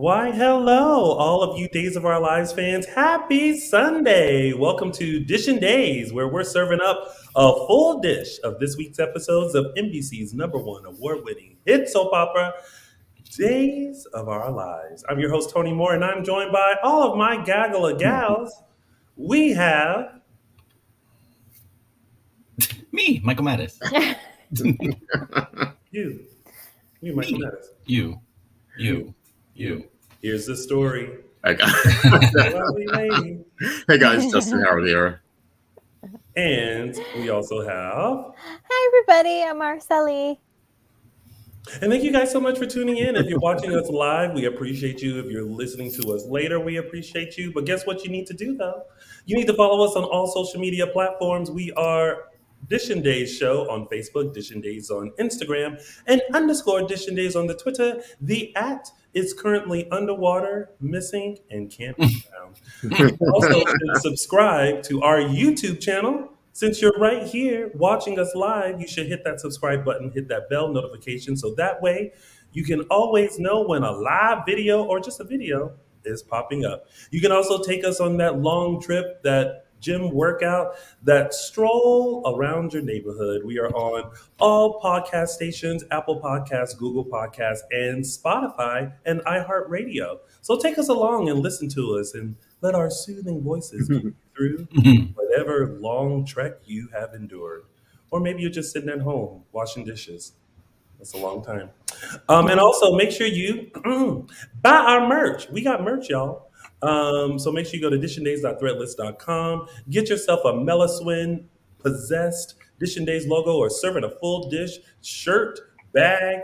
Why, hello, all of you Days of Our Lives fans. Happy Sunday. Welcome to Dishin Days, where we're serving up a full dish of this week's episodes of NBC's #1 award-winning hit soap opera, Days of Our Lives. I'm your host, Tony Moore, and I'm joined by all of my gaggle of gals. We have... Me, Michael Mattis. You, Michael Mattis. You. Here's the story. Hey Lovely lady. guys, Justin Hareld here. And we also have... Hi, everybody. I'm Araceli. And thank you guys so much for tuning in. If you're watching us live, we appreciate you. If you're listening to us later, we appreciate you. But guess what you need to do, though? You need to follow us on all social media platforms. We are Dishin Days Show on Facebook, Dishin Days on Instagram, and _Dishin Days on the Twitter. The @ is currently underwater, missing, and can't be found. Also, subscribe to our YouTube channel. Since you're right here watching us live, you should hit that subscribe button, hit that bell notification, so that way you can always know when a live video or just a video is popping up. You can also take us on that long trip, that gym workout, that stroll around your neighborhood. We are on all podcast stations, Apple Podcasts, Google Podcasts, and Spotify and iHeartRadio. So take us along and listen to us and let our soothing voices get you through whatever long trek you have endured. Or maybe you're just sitting at home washing dishes. That's a long time. And also make sure you buy our merch. We got merch, y'all. So make sure you go to dishindays.threadless.com. Get yourself a Meliswin possessed Dishin Days logo or serving a full dish shirt, bag,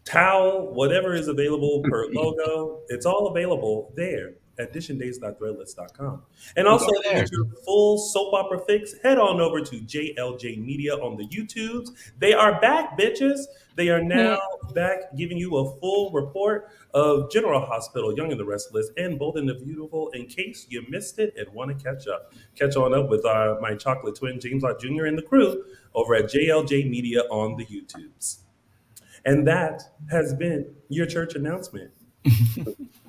towel, whatever is available per logo. It's all available there at dishindays.threadless.com. And also, to get your full soap opera fix, head on over to JLJ Media on the YouTubes. They are back, bitches. They are now back giving you a full report of General Hospital, Young and the Restless, and Bold and the Beautiful in case you missed it and want to catch up. Catch on up with my chocolate twin, James Lott Jr. and the crew over at JLJ Media on the YouTubes. And that has been your church announcement.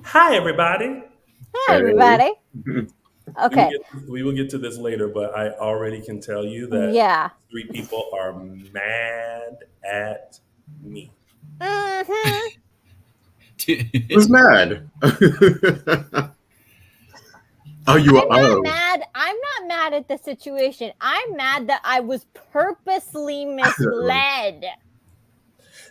Hi, everybody. Hi, everybody. Okay. We will get to this later, but I already can tell you that 3 people are mad at me. Who's mad? I'm not mad. I'm not mad at the situation. I'm mad that I was purposely misled.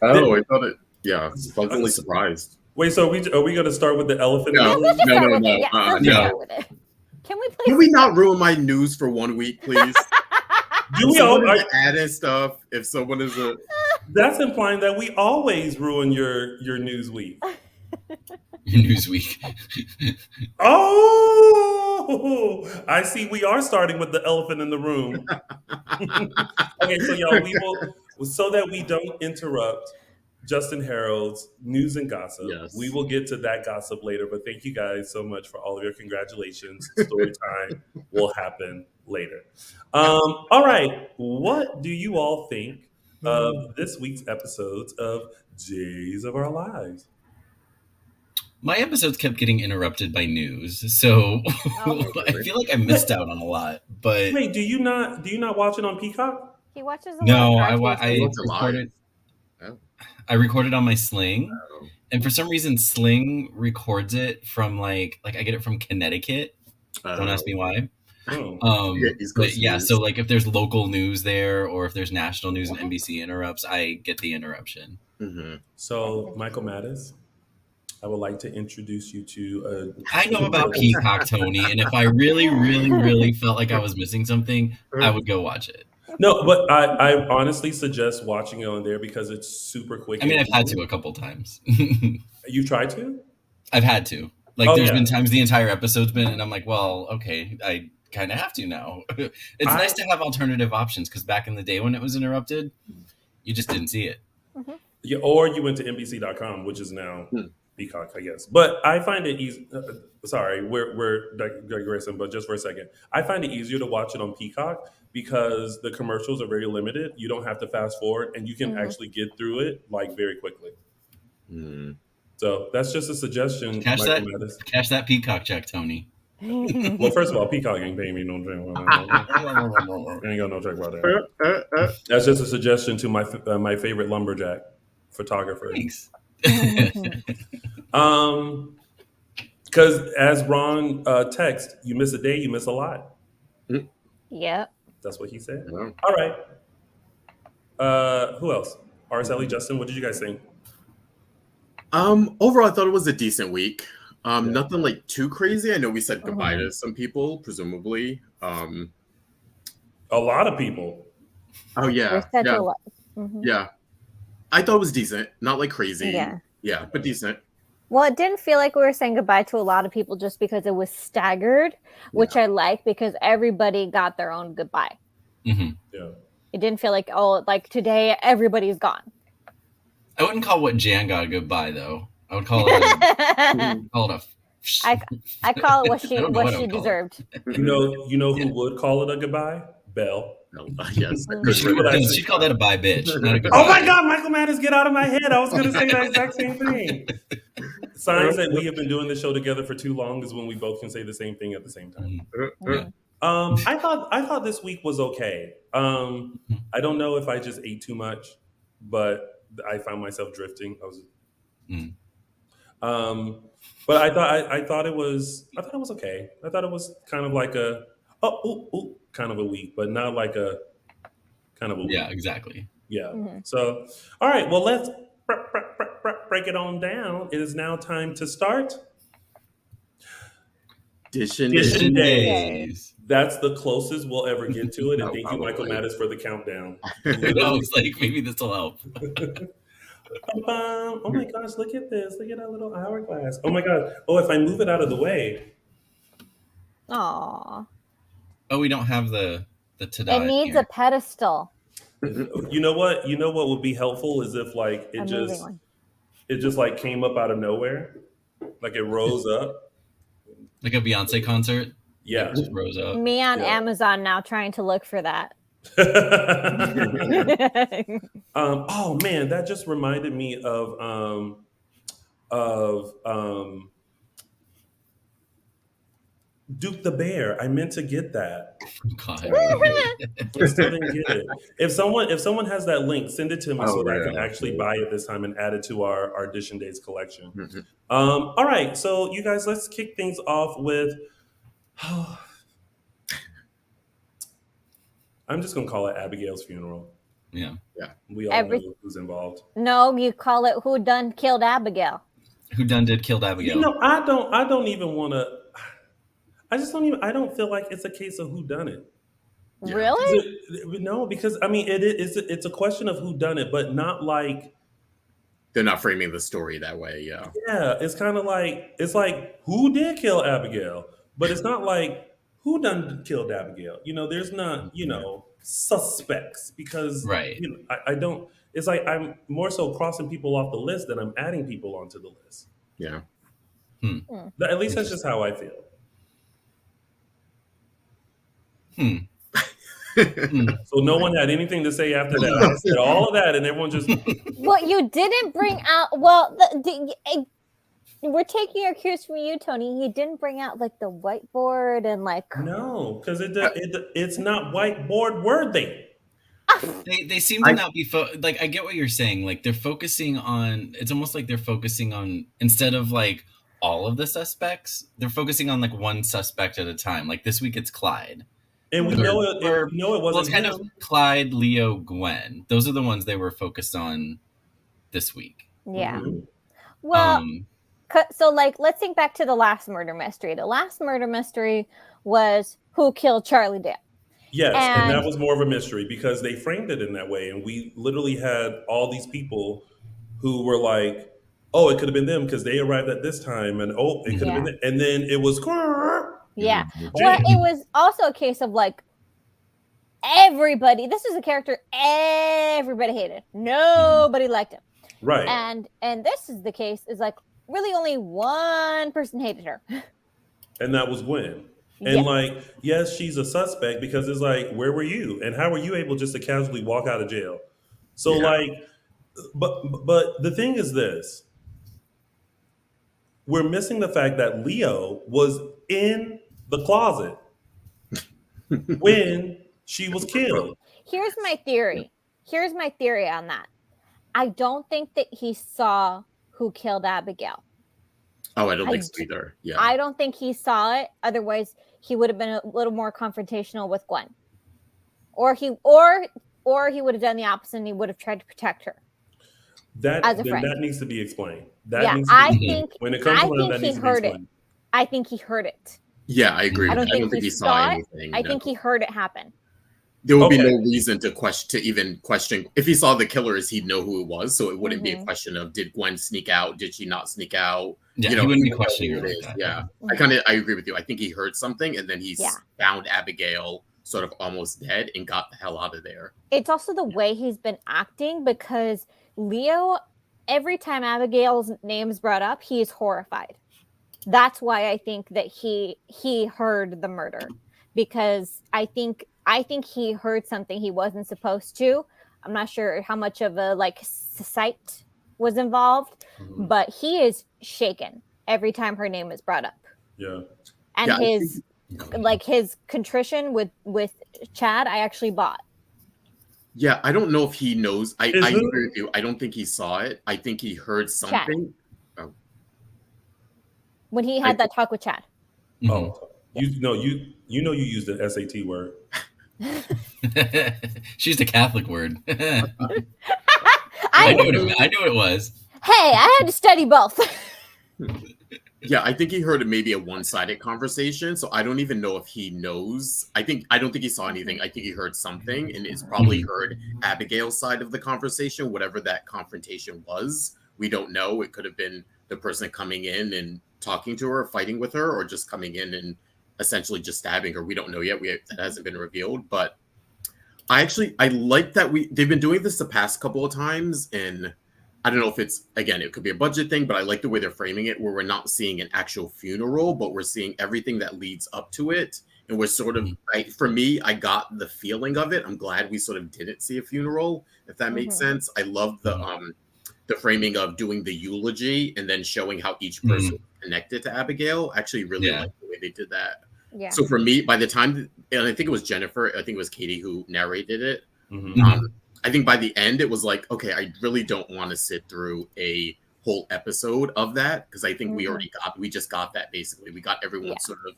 Oh, I thought it. Yeah, pleasantly surprised. Wait, so are we going to start with the elephant? No. Can we please? Can we not ruin my news for 1 week, please? Do we all add in stuff? If someone is a, that's implying that we always ruin your news week. Your news week. Oh, I see. We are starting with the elephant in the room. Okay, so y'all, we will, so that we don't interrupt Justin Hareld's news and gossip. Yes. We will get to that gossip later, but thank you guys so much for all of your congratulations. Story time will happen later. All right. What do you all think of this week's episodes of Days of Our Lives? My episodes kept getting interrupted by news, so I feel like I missed out on a lot. But wait, do you not watch it on Peacock? He watches. No, I recorded. I recorded on my Sling, and for some reason, Sling records it from like I get it from Connecticut. Don't ask me why. But yeah, so like if there's local news there, or if there's national news and NBC interrupts, I get the interruption. Mm-hmm. So, Michael Mattis, I would like to introduce you to. I know about Peacock, Tony, and if I really, really, really felt like I was missing something, I would go watch it. No, but I honestly suggest watching it on there because it's super quick. I mean, I've had to a couple times. You tried to? I've had to. Like, there's been times the entire episode's been, and I'm like, well, okay, I kind of have to now. It's nice to have alternative options because back in the day when it was interrupted, you just didn't see it. Mm-hmm. Yeah, or you went to NBC.com, which is now Peacock, I guess. But I find it easy. Sorry, we're digressing, but just for a second. I find it easier to watch it on Peacock because the commercials are very limited. You don't have to fast forward, and you can actually get through it like very quickly. So that's just a suggestion. Cash that Peacock check, Tony. Well, first of all, Peacock ain't paying me no check. Ain't got no check about that. That's just a suggestion to my favorite lumberjack photographer. Thanks. Because as Ron text, you miss a day, you miss a lot. Yep. That's what he said. Yeah. All right. Who else? Araceli, Justin, what did you guys think? Overall, I thought it was a decent week. Nothing like too crazy. I know we said goodbye to some people, presumably. A lot of people. Oh yeah, yeah. I thought it was decent, not like crazy. Yeah, but decent. Well, it didn't feel like we were saying goodbye to a lot of people just because it was staggered, which I like because everybody got their own goodbye. Yeah. It didn't feel like, oh, like today everybody's gone. I wouldn't call what Jan got a goodbye though. I would call it I call it what she deserved. You know who would call it a goodbye? Belle. No, yes. She'd call that a bye bitch, not a goodbye. Oh my God, Michael Madden, get out of my head. I was going to say that exact same thing. Signs that we have been doing this show together for too long is when we both can say the same thing at the same time. I thought this week was okay. I don't know if I just ate too much, but I found myself drifting. But I thought it was okay. I thought it was kind of like a kind of a week, but not like a kind of a week. Yeah, exactly. Yeah. So, all right. Well, let's break it on down. It is now time to start Dishin Days. That's the closest we'll ever get to it. And thank you, Michael Mattis, for the countdown. I was like, maybe this will help. Oh my gosh, look at this. Look at that little hourglass. Oh my God. Oh, if I move it out of the way. Aww. Oh, we don't have the ta-da. It needs a pedestal. You know what? You know what would be helpful is if like it just like came up out of nowhere. Like it rose up. Like a Beyonce concert? Yeah. It just rose up. Me on Amazon now trying to look for that. Oh man, that just reminded me of Duke the Bear. I meant to get that. God. I still didn't get it. If someone has that link, send it to me so that I can actually buy it this time and add it to our Dishin Days collection. All right, so you guys, let's kick things off with. I'm just gonna call it Abigail's funeral. Yeah. We all know who's involved. No, you call it Who Done Killed Abigail. Who done did killed Abigail? You know, I don't even want to. I don't feel like it's a case of who done it. Really? No, because I mean, it's a question of who done it, but not like they're not framing the story that way. Yeah. Yeah, it's kind of like who did kill Abigail, but it's not like who done killed Abigail. You know, there's not suspects because I don't. It's like I'm more so crossing people off the list than I'm adding people onto the list. Yeah. At least that's just how I feel. So no one had anything to say after that. I said all of that, and everyone just. Well, you didn't bring out. Well, we're taking our cues from you, Tony. You didn't bring out like the whiteboard and like. No, because it's not whiteboard worthy. They seem to not be like. I get what you're saying. Like they're focusing on. It's almost like they're focusing on instead of like all of the suspects. They're focusing on like one suspect at a time. Like this week, it's Clyde. And we know it wasn't. Well, it's kind of Clyde, Leo, Gwen. Those are the ones they were focused on this week. Yeah. Well, so like, let's think back to the last murder mystery. The last murder mystery was who killed Charlie Dale. Yes, and that was more of a mystery because they framed it in that way, and we literally had all these people who were like, "Oh, it could have been them because they arrived at this time," and it could have been, and then it was. Yeah. Well, it was also a case of like everybody. This is a character everybody hated. Nobody liked him. Right. And this is the case is like really only one person hated her. And that was Gwen. And like, yes, she's a suspect because it's like, where were you? And how were you able just to casually walk out of jail? So like, but the thing is this. we're missing the fact that Leo was in the closet when she was killed. Here's my theory on that. I don't think that he saw who killed Abigail. Oh, I don't think so either. Yeah. I don't think he saw it. Otherwise, he would have been a little more confrontational with Gwen. Or he would have done the opposite and he would have tried to protect her. As a friend. That needs to be explained. I think when it comes around, that needs to be explained. I think he heard it. Yeah, I agree. I don't think he saw anything. I think he heard it happen. There would be no reason to even question. If he saw the killers, he'd know who it was. So it wouldn't be a question of, did Gwen sneak out? Did she not sneak out? Yeah, he wouldn't be questioning her. Yeah. I agree with you. I think he heard something and then he found Abigail sort of almost dead and got the hell out of there. It's also the way he's been acting, because Leo, every time Abigail's name is brought up, he is horrified. That's why I think that he heard the murder, because I think he heard something he wasn't supposed to. I'm not sure how much of a sight was involved, but he is shaken every time her name is brought up. Yeah. And his contrition with Chad, I actually bought. Yeah, I don't know if he knows. I agree with you. I don't think he saw it. I think he heard something. Oh. When he had that talk with Chad. Oh, you used the SAT word. She used a Catholic word. I knew what it was. Hey, I had to study both. Yeah, I think he heard maybe a one-sided conversation, so I don't even know if he knows. I don't think he saw anything. I think he heard something, and it's probably heard Abigail's side of the conversation, whatever that confrontation was. We don't know. It could have been the person coming in and talking to her, fighting with her, or just coming in and essentially just stabbing her. We don't know yet. That hasn't been revealed, but I like that they've been doing this the past couple of times, and I don't know if it could be a budget thing, but I like the way they're framing it, where we're not seeing an actual funeral, but we're seeing everything that leads up to it. And we're sort of, for me, I got the feeling of it. I'm glad we sort of didn't see a funeral, if that makes sense. I love the framing of doing the eulogy and then showing how each person connected to Abigail. Actually really like the way they did that. Yeah. So for me, by the time, and I think it was Jennifer, I think it was Katie who narrated it. I think by the end, it was like, okay, I really don't want to sit through a whole episode of that, because I think we just got that basically. We got everyone sort of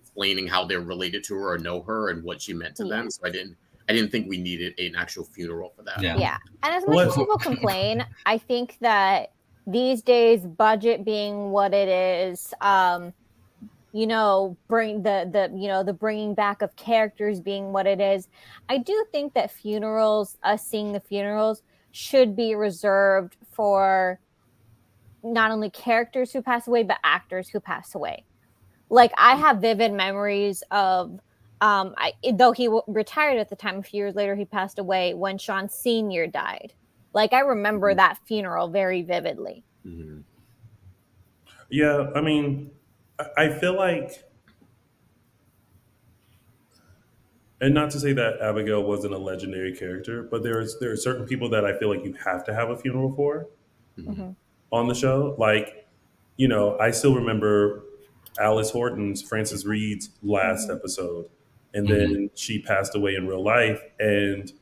explaining how they're related to her or know her and what she meant to them. So I didn't think we needed an actual funeral for that. Yeah. And as much as people complain, I think that these days, budget being what it is, bring the bringing back of characters being what it is, I do think that seeing the funerals should be reserved for not only characters who pass away, but actors who pass away. Like, I have vivid memories of, though he retired at the time, a few years later, he passed away when Shawn Sr. died. Like, I remember that funeral very vividly. Yeah, I mean, I feel like, and not to say that Abigail wasn't a legendary character, but there are certain people that I feel like you have to have a funeral for on the show. Like, I still remember Alice Horton's, Frances Reed's last episode, and then she passed away in real life. And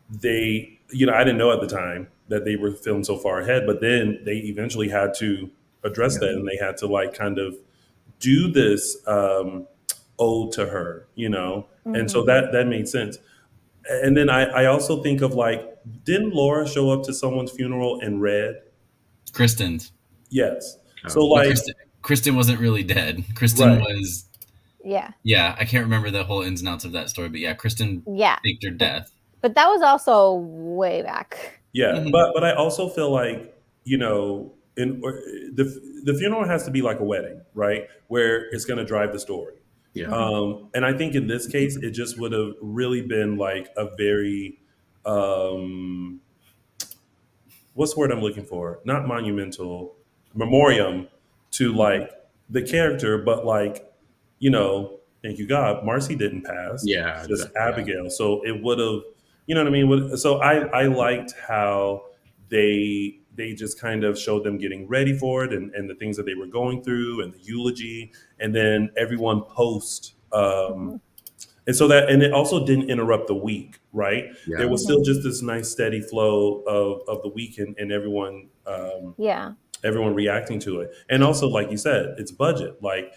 they, I didn't know at the time that they were filmed so far ahead, but then they eventually had to address that, and they had to kind of do this ode to her, and so that made sense. And then I also think of didn't Laura show up to someone's funeral in red? Kristen's. Yes. So Kristen wasn't really dead. Kristen was. Yeah. Yeah, I can't remember the whole ins and outs of that story, but Kristen faked her death. But that was also way back. Yeah, but I also feel like the funeral has to be like a wedding, right? Where it's going to drive the story. Yeah. And I think in this case, it just would have really been like a very, what's the word I'm looking for? Not monumental, memoriam to the character, but thank you God, Marcy didn't pass. Yeah. Just Abigail. So it would have, you know what I mean? So I liked how they they just kind of showed them getting ready for it and the things that they were going through and the eulogy, and then everyone post. And so and it also didn't interrupt the week, right? Yeah. There was still just this nice steady flow of the week and everyone, everyone reacting to it. And also, like you said, it's budget. Like,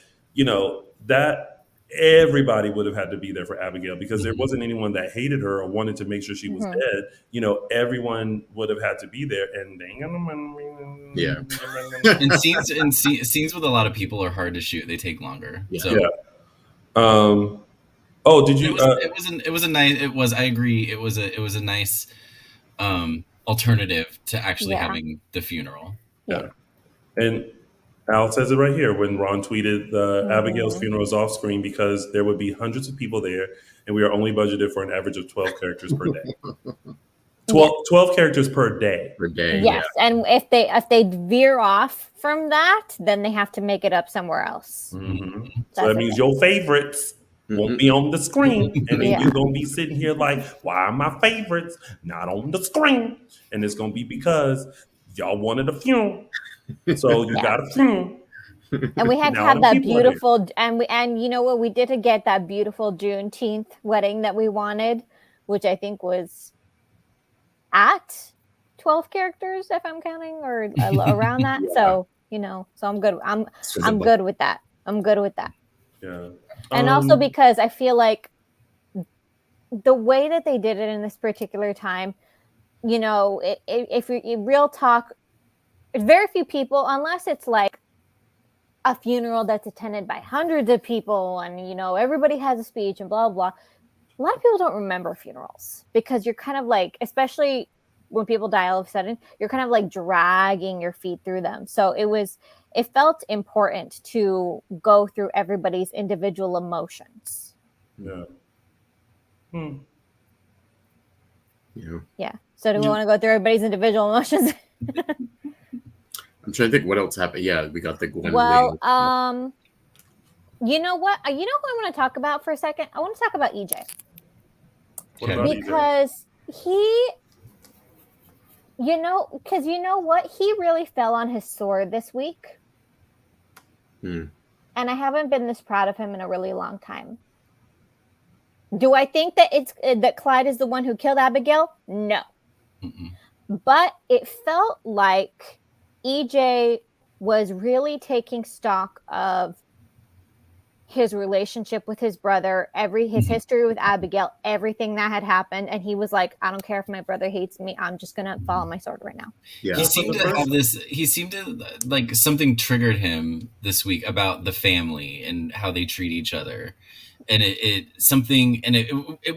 that everybody would have had to be there for Abigail because there wasn't anyone that hated her or wanted to make sure she was dead. Everyone would have had to be there. And and scenes with a lot of people are hard to shoot. They take longer. Yeah. Oh, did you? It was a nice. I agree. It was a nice alternative to actually having the funeral. Yeah. And Al says it right here when Ron tweeted Abigail's funeral is off screen because there would be hundreds of people there, and we are only budgeted for an average of 12 characters per day. 12 characters per day. Yes, and if they veer off from that, then they have to make it up somewhere else. Mm-hmm. So that means your favorites won't be on the screen, and then you're gonna be sitting here like, why are my favorites not on the screen? And it's gonna be because y'all wanted a funeral, so you got a funeral. And we had to have that beautiful, and you know what, we did get that beautiful Juneteenth wedding that we wanted, which I think was at 12 characters, if I'm counting, or around that. So so I'm good. I'm good with that. I'm good with that. Yeah. And also because I feel like the way that they did it in this particular time, if you real talk, very few people, unless it's like a funeral that's attended by hundreds of people and, everybody has a speech and blah, blah. A lot of people don't remember funerals because you're kind of like, especially when people die all of a sudden, you're kind of like dragging your feet through them. So it felt important to go through everybody's individual emotions. Yeah. Yeah. So do we want to go through everybody's individual emotions? I'm trying to think what else happened. Yeah, we got the Gwen. Well, you know what? You know who I want to talk about for a second? I want to talk about EJ. What about because he, because you know what? He really fell on his sword this week. And I haven't been this proud of him in a really long time. Do I think that that Clyde is the one who killed Abigail? No. But it felt like EJ was really taking stock of his relationship with his brother, his history with Abigail, everything that had happened, and he was like, I don't care if my brother hates me, I'm just gonna follow my sword right now. Yeah. He seemed to like something triggered him this week about the family and how they treat each other. And it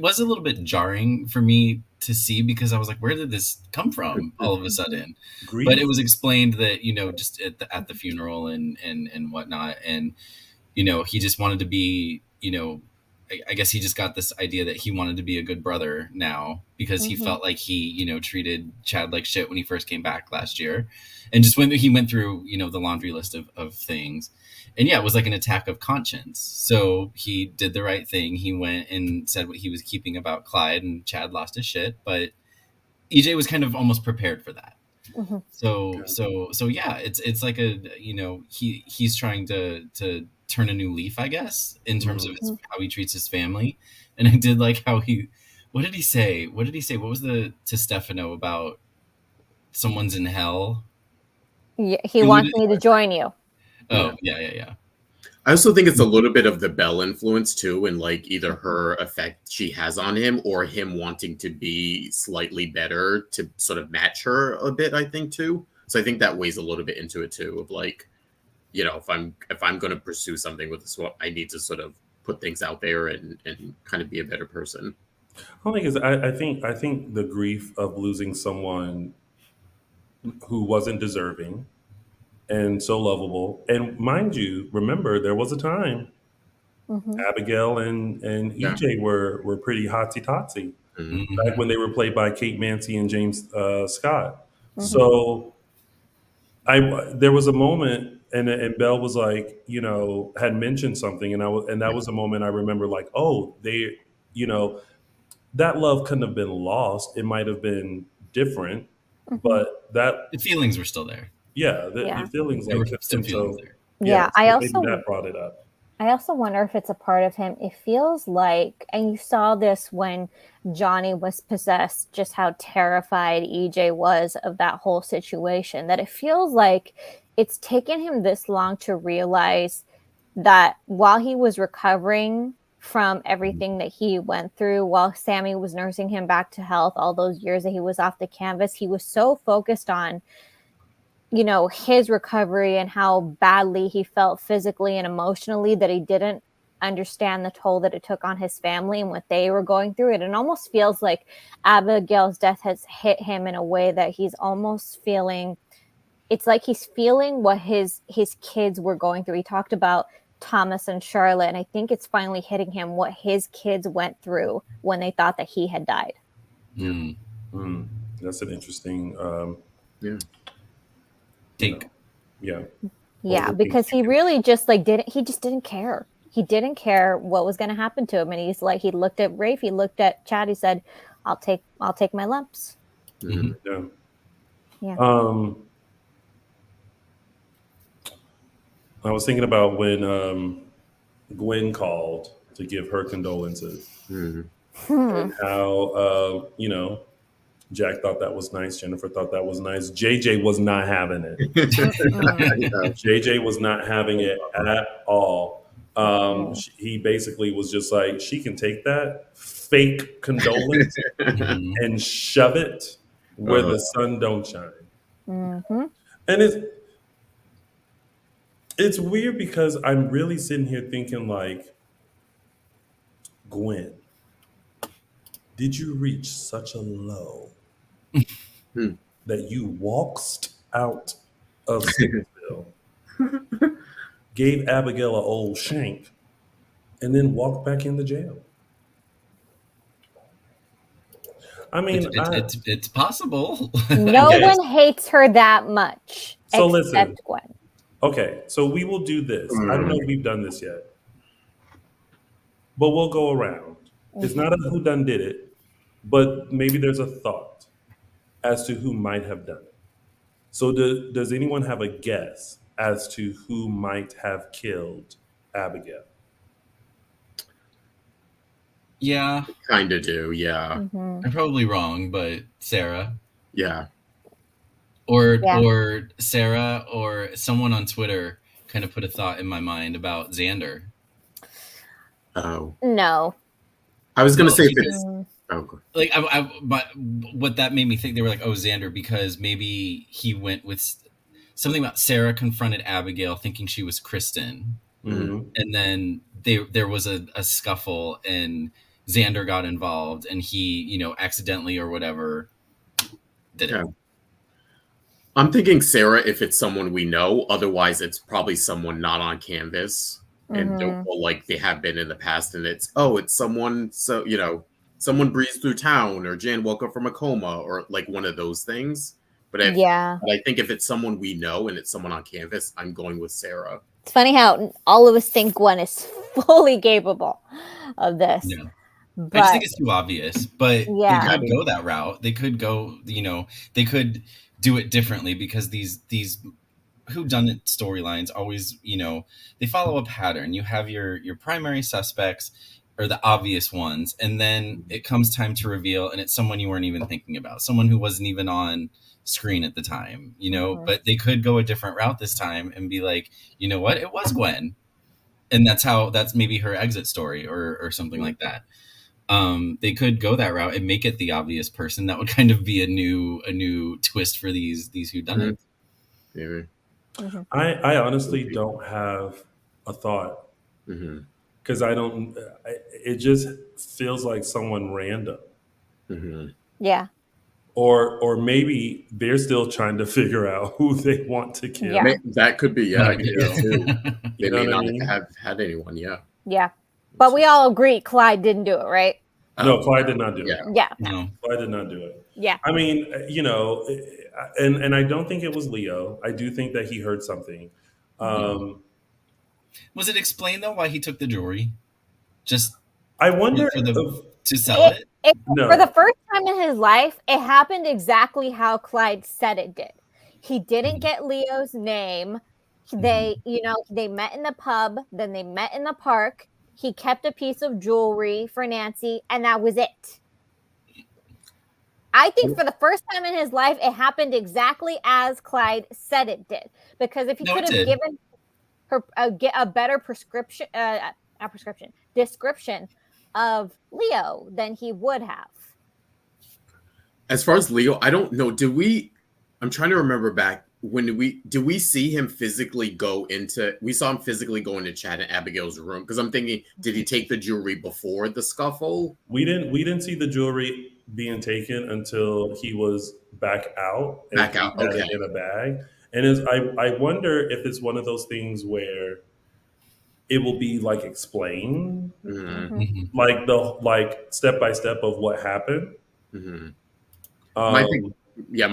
was a little bit jarring for me to see because I was like, where did this come from all of a sudden? Grief. But it was explained that, just at the funeral and whatnot. And, he just wanted to be, I guess he just got this idea that he wanted to be a good brother now because he felt like he, treated Chad like shit when he first came back last year. And just when he went through, the laundry list of things. And yeah, it was like an attack of conscience. So he did the right thing. He went and said what he was keeping about Clyde, and Chad lost his shit. But EJ was kind of almost prepared for that. So yeah, it's like he's trying to turn a new leaf, I guess, in terms of how he treats his family. And I did like how what did he say? What was to Stefano about someone's in hell? Yeah, he wants me to join you. Oh, yeah. I also think it's a little bit of the Belle influence too, and like either her effect she has on him or him wanting to be slightly better to sort of match her a bit, I think too. So I think that weighs a little bit into it too, of like, if I'm going to pursue something with this, I need to sort of put things out there and kind of be a better person. I think the grief of losing someone who wasn't deserving and so lovable. And mind you, remember, there was a time Abigail and EJ were pretty hotsy-totsy back when they were played by Kate Mansi and James Scott. So there was a moment, and Belle was like, had mentioned something, and that was a moment I remember, like, oh, that love couldn't have been lost. It might have been different, but that the feelings were still there. Yeah, the feelings there like were some feelings there. Yeah, so I also maybe that brought it up. I also wonder if it's a part of him. It feels like, and you saw this when Johnny was possessed, just how terrified EJ was of that whole situation, that it feels like it's taken him this long to realize that while he was recovering from everything that he went through, while Sammy was nursing him back to health, all those years that he was off the canvas, he was so focused on his recovery and how badly he felt physically and emotionally that he didn't understand the toll that it took on his family and what they were going through. It almost feels like Abigail's death has hit him in a way that he's almost feeling, it's like he's feeling what his kids were going through. He talked about Thomas and Charlotte, and I think it's finally hitting him what his kids went through when they thought that he had died. That's an interesting take. Yeah, because he really just didn't care. He didn't care what was going to happen to him, and he looked at Rafe, he looked at Chad, he said, I'll take my lumps. Yeah. I was thinking about when Gwen called to give her condolences and how Jack thought that was nice. Jennifer thought that was nice. JJ was not having it. JJ was not having it at all. He basically was just like, she can take that fake condolence and shove it where the sun don't shine. And it's weird because I'm really sitting here thinking like, Gwen, did you reach such a low that you walked out of Statesville, gave Abigail an old shank, and then walked back into jail? I mean, it's possible. No one hates her that much except Gwen. Okay, so we will do this. I don't know if we've done this yet, but we'll go around. It's not a who done did it, but maybe there's a thought as to who might have done it. So does anyone have a guess as to who might have killed Abigail? Yeah. Kind of do, yeah. I'm probably wrong, but Sarah. Yeah. Or Sarah or someone on Twitter kind of put a thought in my mind about Xander. Oh. No. I was going to say if it's... Like, but what that made me think, they were like, oh, Xander, because maybe he went with something about Sarah confronted Abigail thinking she was Kristen. And then there was a scuffle and Xander got involved and he, accidentally or whatever did it. I'm thinking Sarah if it's someone we know. Otherwise, it's probably someone not on canvas and don't feel like they have been in the past. And it's someone, someone breezed through town or Jan woke up from a coma or like one of those things. But I think if it's someone we know and it's someone on canvas, I'm going with Sarah. It's funny how all of us think Gwen is fully capable of this. Yeah. But I just think it's too obvious, but they could go that route. They could go, they could do it differently because these whodunit storylines always, they follow a pattern. You have your primary suspects or the obvious ones, and then it comes time to reveal, and it's someone you weren't even thinking about, someone who wasn't even on screen at the time, but they could go a different route this time and be like, you know what, it was Gwen. And that's maybe her exit story or something like that. They could go that route and make it the obvious person. That would kind of be a new twist for these whodunits. I honestly don't have a thought because it just feels like someone random. Yeah. Or maybe they're still trying to figure out who they want to kill. Yeah. That could be, too. They may not have had anyone, Yeah. But we all agree Clyde didn't do it, right? No, Clyde did not do it. Yeah. No. Clyde did not do it. Yeah. I mean, and I don't think it was Leo. I do think that he heard something. Was it explained, though, why he took the jewelry? Just I wonder to sell it? No. For the first time in his life, it happened exactly how Clyde said it did. He didn't get Leo's name. They met in the pub, then they met in the park. He kept a piece of jewelry for Nancy, and that was it. I think for the first time in his life, it happened exactly as Clyde said it did. Because if he could have given her a better description of Leo, then he would have. As far as Leo, I don't know. I'm trying to remember back when did we see him physically go into? We saw him physically go into Chad and Abigail's room, because I'm thinking, did he take the jewelry before the scuffle? We didn't see the jewelry being taken until he was back out. Okay. In a bag. And I wonder if it's one of those things where it will be like explained, like step by step of what happened. Mm-hmm. My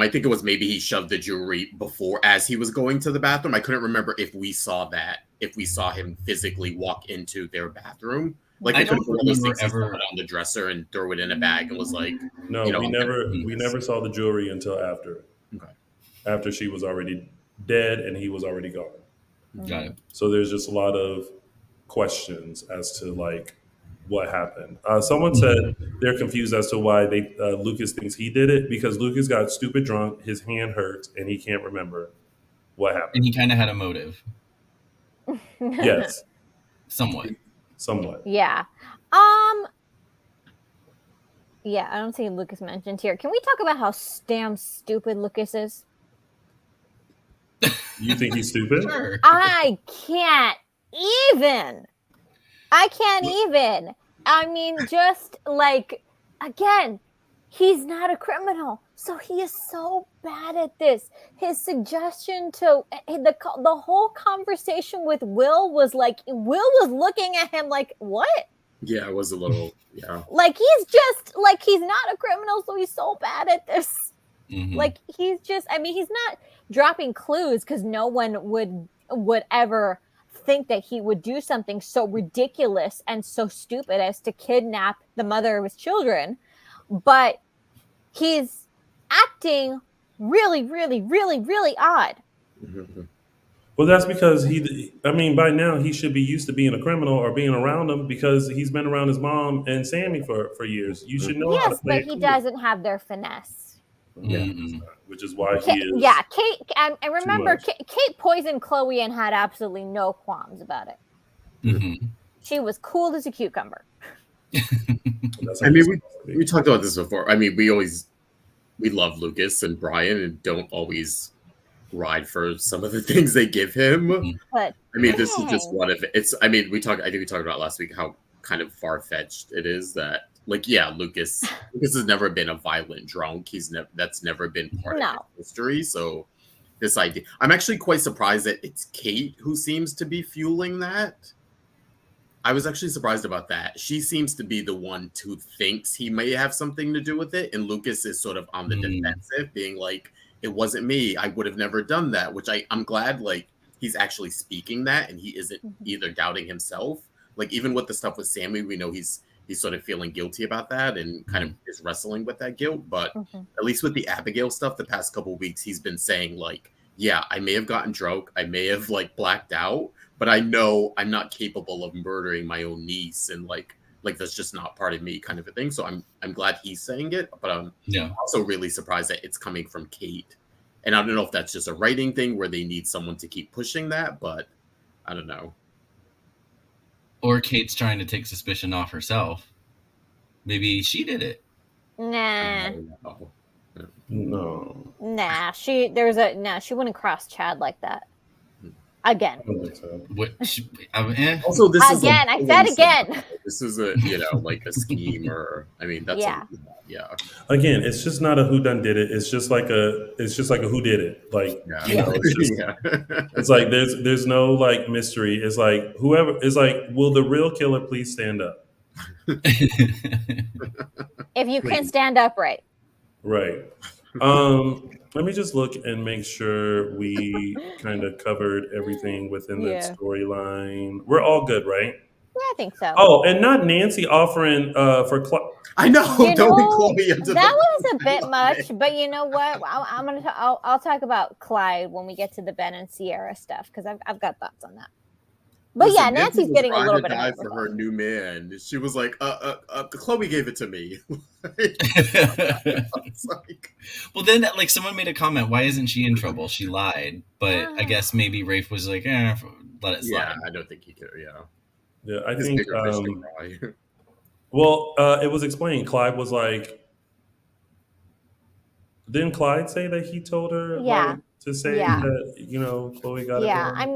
thing was maybe he shoved the jewelry before as he was going to the bathroom. I couldn't remember if we saw him physically walk into their bathroom. Like, I don't remember ever on the dresser and throw it in a bag and was like, no, we never saw the jewelry until after. Okay. After she was already dead and he was already gone. Got it. So there's just a lot of questions as to like what happened. Someone said they're confused as to why Lucas thinks he did it, because Lucas got stupid drunk, his hand hurt, and he can't remember what happened. And he kind of had a motive. Yes. Somewhat. Yeah. Yeah, I don't see Lucas mentioned here. Can we talk about how damn stupid Lucas is? You think he's stupid? Sure. I can't even. I mean, just like, again, he's not a criminal, so he is so bad at this. His suggestion to the whole conversation with Will was like, Will was looking at him like, what? Yeah, it was a little, yeah. Like, he's just, like, he's not a criminal, so he's so bad at this. Mm-hmm. Like, he's not dropping clues because no one would ever think that he would do something so ridiculous and so stupid as to kidnap the mother of his children. But he's acting really, really, really, really odd. Mm-hmm. Well, that's because by now he should be used to being a criminal or being around them, because he's been around his mom and Sammy for years. You should know how to play. Yes, but he doesn't have their finesse. Yeah, which is why he is. Yeah, Kate, and remember, Kate poisoned Chloe and had absolutely no qualms about it. Mm-hmm. She was cool as a cucumber. I mean, we talked about this before. I mean, we love Lucas and Brian and don't always ride for some of the things they give him. But I mean, this is just one of it. I think we talked about last week how kind of far-fetched it is that, like, yeah, Lucas has never been a violent drunk. That's never been part of his history. So this idea, I'm actually quite surprised that it's Kate who seems to be fueling that. I was actually surprised about that. She seems to be the one who thinks he may have something to do with it, and Lucas is sort of on the defensive, being like, it wasn't me. I would have never done that, which I'm glad, like, he's actually speaking that and he isn't either doubting himself. Like, even with the stuff with Sammy, we know he's sort of feeling guilty about that and kind of is wrestling with that guilt. But at least with the Abigail stuff, the past couple of weeks, he's been saying, like, yeah, I may have gotten drunk. I may have, like, blacked out, but I know I'm not capable of murdering my own niece. And like that's just not part of me, kind of a thing. So I'm glad he's saying it, but I'm also really surprised that it's coming from Kate. And I don't know if that's just a writing thing where they need someone to keep pushing that, but I don't know. Or Kate's trying to take suspicion off herself. Maybe she did it. Nah. No. Nah, she wouldn't cross Chad like that. Again. Also, this is again. I said again. This is like a scheme, or I mean, that's yeah. Again, it's just not a who done did it. It's just like a who did it. Like it's like there's no like mystery. It's like whoever is like, will the real killer please stand up? If you can stand upright. Right. Let me just look and make sure we kind of covered everything within that storyline. We're all good, right? I think so. Oh, and not Nancy offering for I know. Don't be Chloe into that was a bit much, but you know what? I'll talk about Clyde when we get to the Ben and Ciara stuff because I've got thoughts on that. But listen, yeah, Nancy's getting a little bit of for her new man. She was like, Chloe gave it to me. Well, then like someone made a comment, why isn't she in trouble? She lied, but I guess maybe Rafe was like, let it slide. Yeah, I don't think he could. Yeah, I think. Well, it was explained. Clyde was like, didn't Clyde say that he told her like, to say that Chloe got it? Yeah, I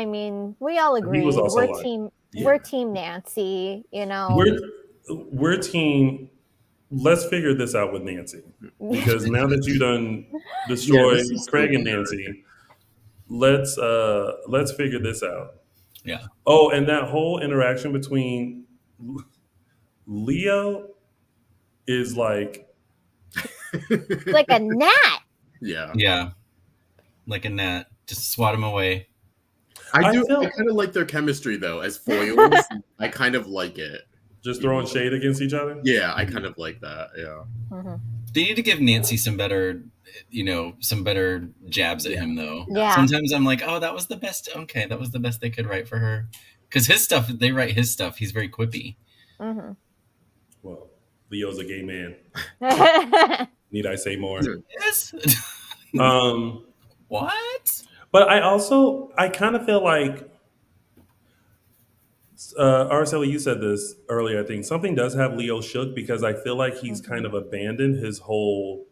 mean, we all agree we're team Nancy. We're team. Let's figure this out with Nancy because now that you done destroyed Craig and Nancy, let's figure this out. Yeah. Oh, and that whole interaction between Leo is like a gnat. Yeah. Like a gnat. Just swat him away. I kind of like their chemistry though as foils. I kind of like it. Just throwing shade against each other? Yeah, I kind of like that. Yeah. Mm-hmm. They need to give Nancy some better jabs at him though. Yeah. Sometimes I'm like, oh, that was the best. Okay, that was the best they could write for her. Because they write his stuff. He's very quippy. Mm-hmm. Well, Leo's a gay man. Need I say more? Yes. What? But I kind of feel like, Araceli, you said this earlier, I think. Something does have Leo shook because I feel like he's kind of abandoned his whole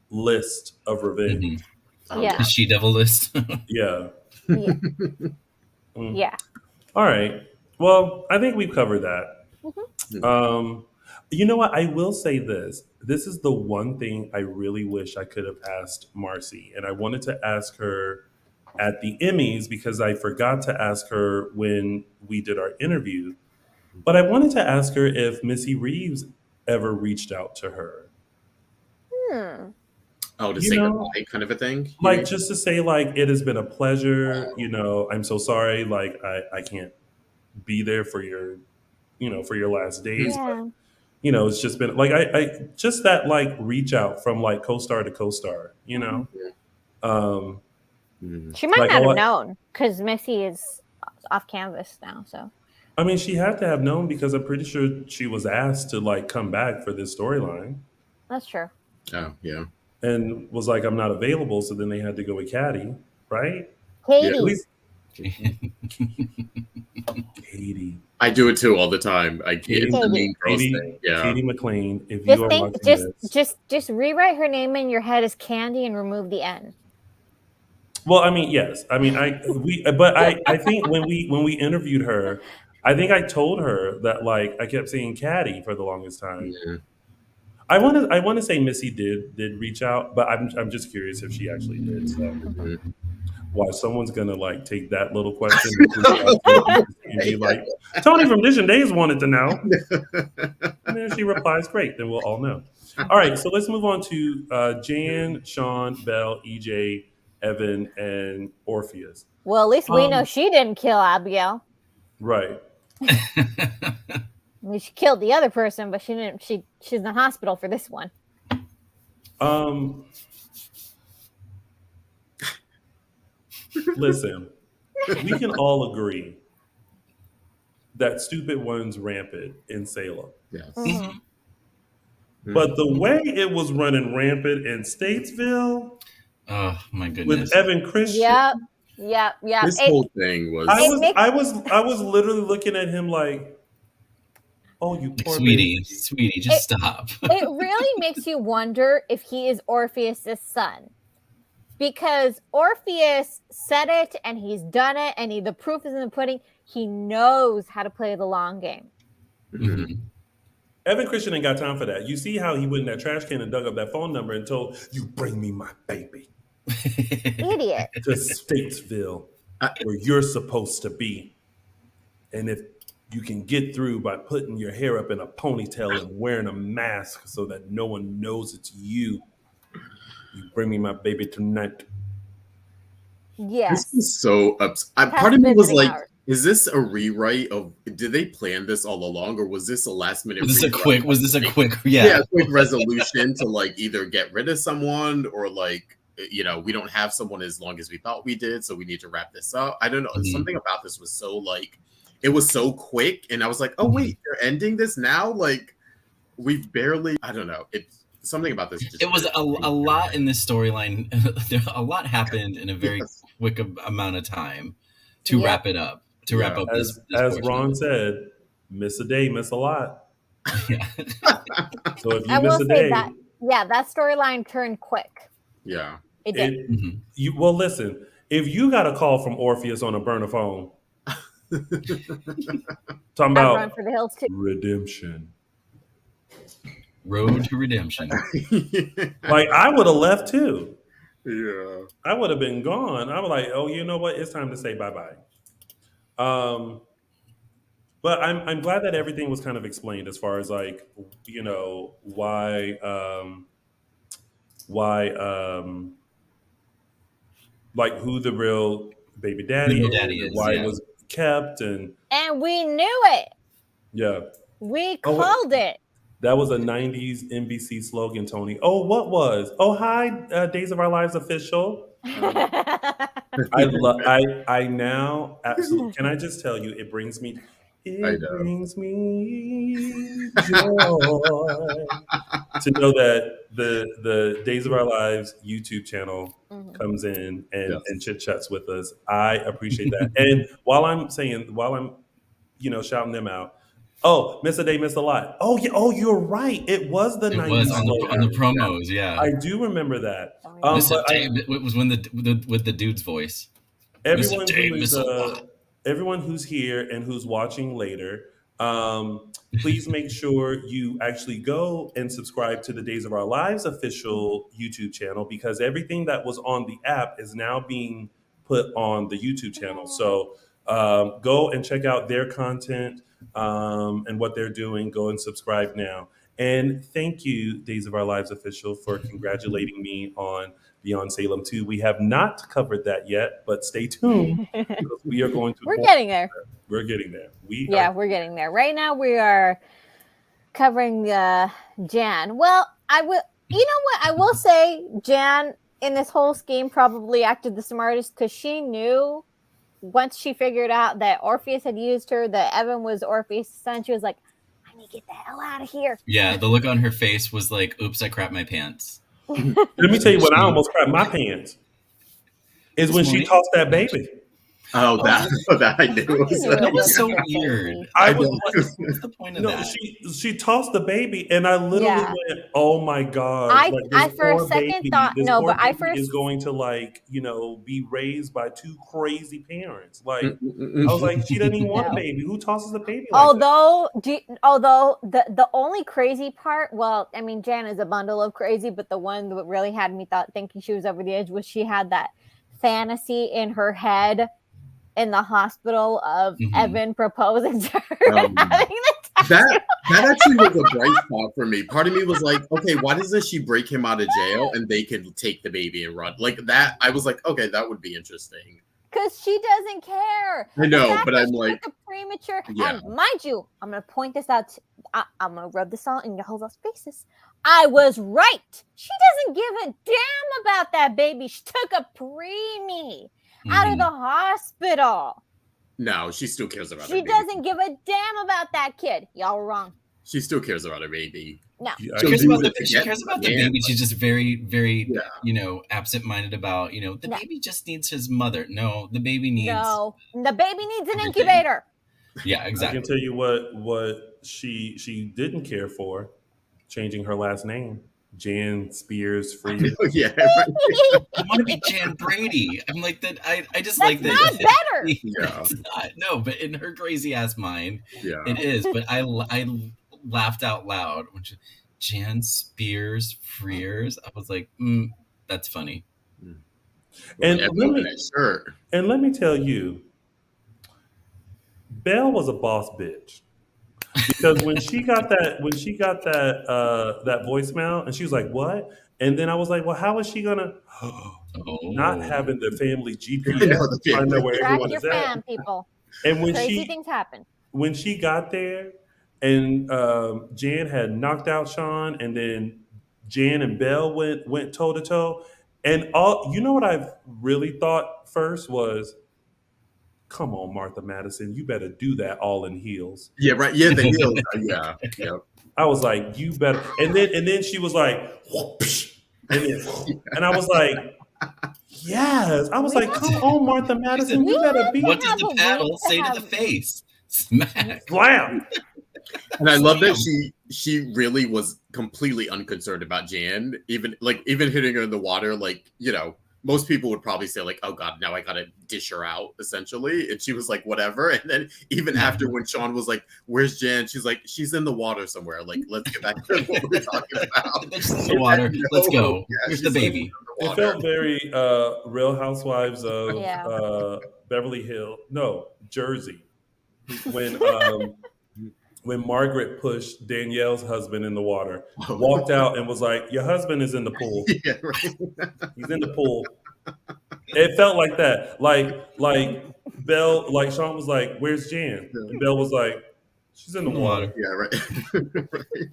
list of revenge. Mm-hmm. His she-devil list. Yeah. Yeah. All right. Well, I think we've covered that. Mm-hmm. You know what? I will say this. This is the one thing I really wish I could have asked Marcy. And I wanted to ask her at the Emmys because I forgot to ask her when we did our interview. But I wanted to ask her if Missy Reeves ever reached out to her. Oh, to say goodbye kind of a thing? Like just to say like, it has been a pleasure. I'm so sorry. Like I can't be there for your, for your last days. Yeah. But, it's just been like, I just that like reach out from like co-star to co-star, She might like, not have known because Missy is off canvas now. So, I mean, she had to have known because I'm pretty sure she was asked to like come back for this storyline. That's true. Oh, yeah. And was like, I'm not available. So then they had to go with Caddy, right? Katie. Yeah, at least Katie. I do it too all the time. It's the mean girls thing. Yeah. Katie McLean. If you are watching this, just rewrite her name in your head as Candy and remove the N. Well, I mean, yes. I mean, I think when we interviewed her, I think I told her that like I kept saying Caddy for the longest time. Yeah. I want to say Missy did reach out, but I'm just curious if she actually did. So, why someone's gonna like take that little question and be like, Tony from Dishin Days wanted to know, and then she replies, "Great, then we'll all know." All right, so let's move on to Jan, Shawn, Belle, EJ, Evan, and Orpheus. Well, at least we know she didn't kill Abigail. Right. I mean, she killed the other person, but she didn't. She's in the hospital for this one. Listen, we can all agree that stupid one's rampant in Salem. Yes. Mm-hmm. But the way it was running rampant in Statesville, oh my goodness, with Evan Christian, yep. This whole thing was. I was literally looking at him like, oh, you poor sweetie, just stop. It really makes you wonder if he is Orpheus's son. Because Orpheus said it and he's done it and the proof is in the pudding. He knows how to play the long game. Mm-hmm. Evan Christian ain't got time for that. You see how he went in that trash can and dug up that phone number and told, you bring me my baby. Idiot. To Statesville, where you're supposed to be. And if you can get through by putting your hair up in a ponytail and wearing a mask so that no one knows it's you. You bring me my baby tonight. Yes. This is so upset. Part of me was like, Is this a rewrite of? Did they plan this all along, or was this a last minute? Was this a quick? Yeah, quick resolution to like either get rid of someone or like we don't have someone as long as we thought we did, so we need to wrap this up. I don't know. Something about this was so like it was so quick, and I was like, oh wait, they're ending this now? Like we've barely. I don't know. It's something about this. It was a lot in this storyline. A lot happened in a very quick amount of time to wrap it up. To wrap up this as Ron said, miss a day, miss a lot. Yeah. So if you miss a day, that storyline turned quick. Yeah, it did. Well, listen, if you got a call from Orpheus on a burner phone, talking about Run for the hills too. Redemption, road to redemption. Like I would have left too. Yeah, I would have been gone. I was like, oh, you know what? It's time to say bye-bye. But I'm glad that everything was kind of explained as far as like, why like who the real baby daddy is, why it was kept, and we knew it. Yeah, we called it. That was a 90s NBC slogan, Tony. Oh, what was? Oh, hi, Days of Our Lives official. I now absolutely. Can I just tell you? It brings me joy to know that the Days of Our Lives YouTube channel comes in and chit chats with us. I appreciate that. And while I'm shouting them out. Oh, miss a day, miss a lot. Oh, yeah. Oh, you're right. It was the 90s. It was on the promos, yeah. I do remember that. It was when with the dude's voice. Everyone who's here and who's watching later, please make sure you actually go and subscribe to the Days of Our Lives official YouTube channel, because everything that was on the app is now being put on the YouTube channel. So go and check out their content. And what they're doing. Go and subscribe now. And thank you, Days of Our Lives official, for congratulating me on Beyond Salem 2. We have not covered that yet, but stay tuned because we are going to. We're getting there. We're getting there. We're getting there. Right now, we are covering Jan. Well, I will. You know what? I will say, Jan in this whole scheme probably acted the smartest because she knew. Once she figured out that Orpheus had used her, that Evan was Orpheus' son, she was like, I need to get the hell out of here. Yeah, the look on her face was like, oops, I crapped my pants. Let me tell you when I almost crapped my pants. Is when she tossed that baby. Oh, that I knew. That was so weird. What's the point of that? She tossed the baby, and I literally went, "Oh my god!" I for a second thought, no, but I first is going to be raised by two crazy parents. Like I was like, she doesn't even want a baby. Who tosses a baby? Although the only crazy part, well, I mean, Jan is a bundle of crazy, but the one that really had me thinking she was over the edge was she had that fantasy in her head. In the hospital of Evan proposing to her. That actually was a bright spot for me. Part of me was like, okay, why doesn't she break him out of jail and they could take the baby and run? Like that, I was like, okay, that would be interesting. Because she doesn't care. I know, but I'm like premature. Yeah. And mind you, I'm gonna point this out. I'm gonna rub this all in your whole faces. I was right. She doesn't give a damn about that baby. She took a preemie. Out of the hospital. No, she still cares about her baby. She doesn't give a damn about that kid. Y'all were wrong. She still cares about her baby. No. She cares about the baby. She's just very, very, absent-minded about, the baby just needs his mother. No, the baby needs... No, the baby needs an incubator. Yeah, exactly. I can tell you what she didn't care for, changing her last name. Jan Spears Freed. Yeah, right. I want to be Jan Brady. I'm like that. I just like that. Not better. Yeah. It's not. No, but in her crazy ass mind, it is. But I laughed out loud when Jan Spears Frears. I was like, that's funny. And let me tell you, Belle was a boss bitch. Because when she got that voicemail and she was like, "What?" And then I was like, "Well, how is she gonna not having the family GPS? I know where everyone is at." People. And when crazy things happen. When she got there, and Jan had knocked out Shawn, and then Jan and Belle went toe to toe, and all you know what I really thought first was, come on, Martha Madison, you better do that all in heels. Yeah, right. Yeah, the heels. Yeah. I was like, you better. And then she was like, whoosh, and I was like, yes. I was like, come on, Martha Madison, you better be. What does the paddle say to the face? Smack. Slam. And I love that she really was completely unconcerned about Jan, even hitting her in the water. Like, you know, most people would probably say like, oh God, now I gotta dish her out, essentially. And she was like, whatever. And then even after, when Shawn was like, where's Jan? She's like, she's in the water somewhere. Like, let's get back to what we're talking about. She's in the water. Let's go. Where's the baby? It felt very Real Housewives of Beverly Hills. No, Jersey. When Margaret pushed Danielle's husband in the water, walked out and was like, your husband is in the pool. Yeah, right. He's in the pool. It felt like that. Like Belle, like Shawn was like, where's Jan? And Belle was like, she's in the water. Yeah, right. Right.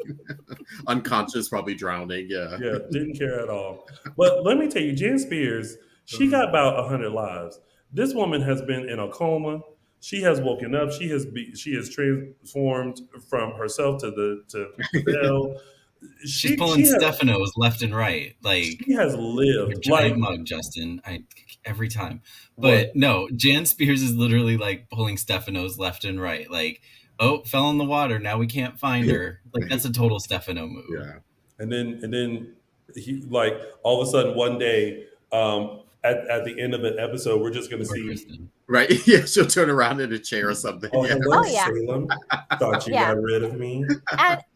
Unconscious, probably drowning. Yeah. Yeah, didn't care at all. But let me tell you, Jan Spears, she got about 100 lives. This woman has been in a coma. She has woken up. She has transformed from herself to Belle. She's pulling Stephanos left and right. Like, she has lived. Giant mug, Justin. Every time. But no, Jan Spears is literally like pulling Stephanos left and right. Like, oh, fell in the water. Now we can't find her. Like, that's a total Stefano move. Yeah. And then he, like, all of a sudden one day, at the end of an episode, we're just going to see. Kristen. Right. Yeah. She'll turn around in a chair or something. Oh, hello, yeah. Salem. Thought you got rid of me.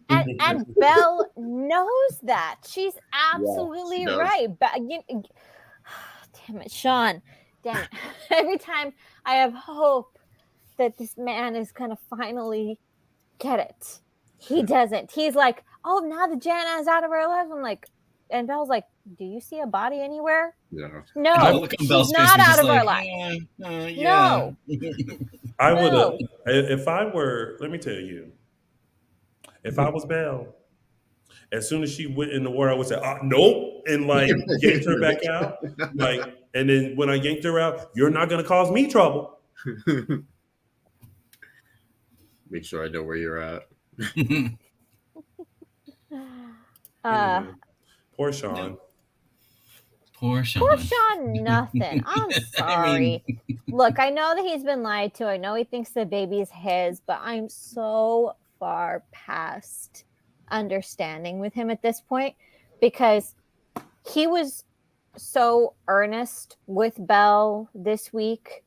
And Belle knows that. She's absolutely right. But damn it, Shawn. Damn it. Every time I have hope that this man is going to finally get it, he doesn't. He's like, oh, now that Jana is out of our life. I'm like, and Belle's like, do you see a body anywhere? Yeah. No, she's not out of our life. No. I would have, if I were, let me tell you, if I was Belle, as soon as she went in the water, I would say, nope, and like yanked her back out. Like, and then when I yanked her out, you're not going to cause me trouble. Make sure I know where you're at. Poor Shawn. Poor Shawn. Poor Shawn, nothing. I'm sorry. Look, I know that he's been lied to. I know he thinks the baby is his, but I'm so far past understanding with him at this point, because he was so earnest with Belle this week,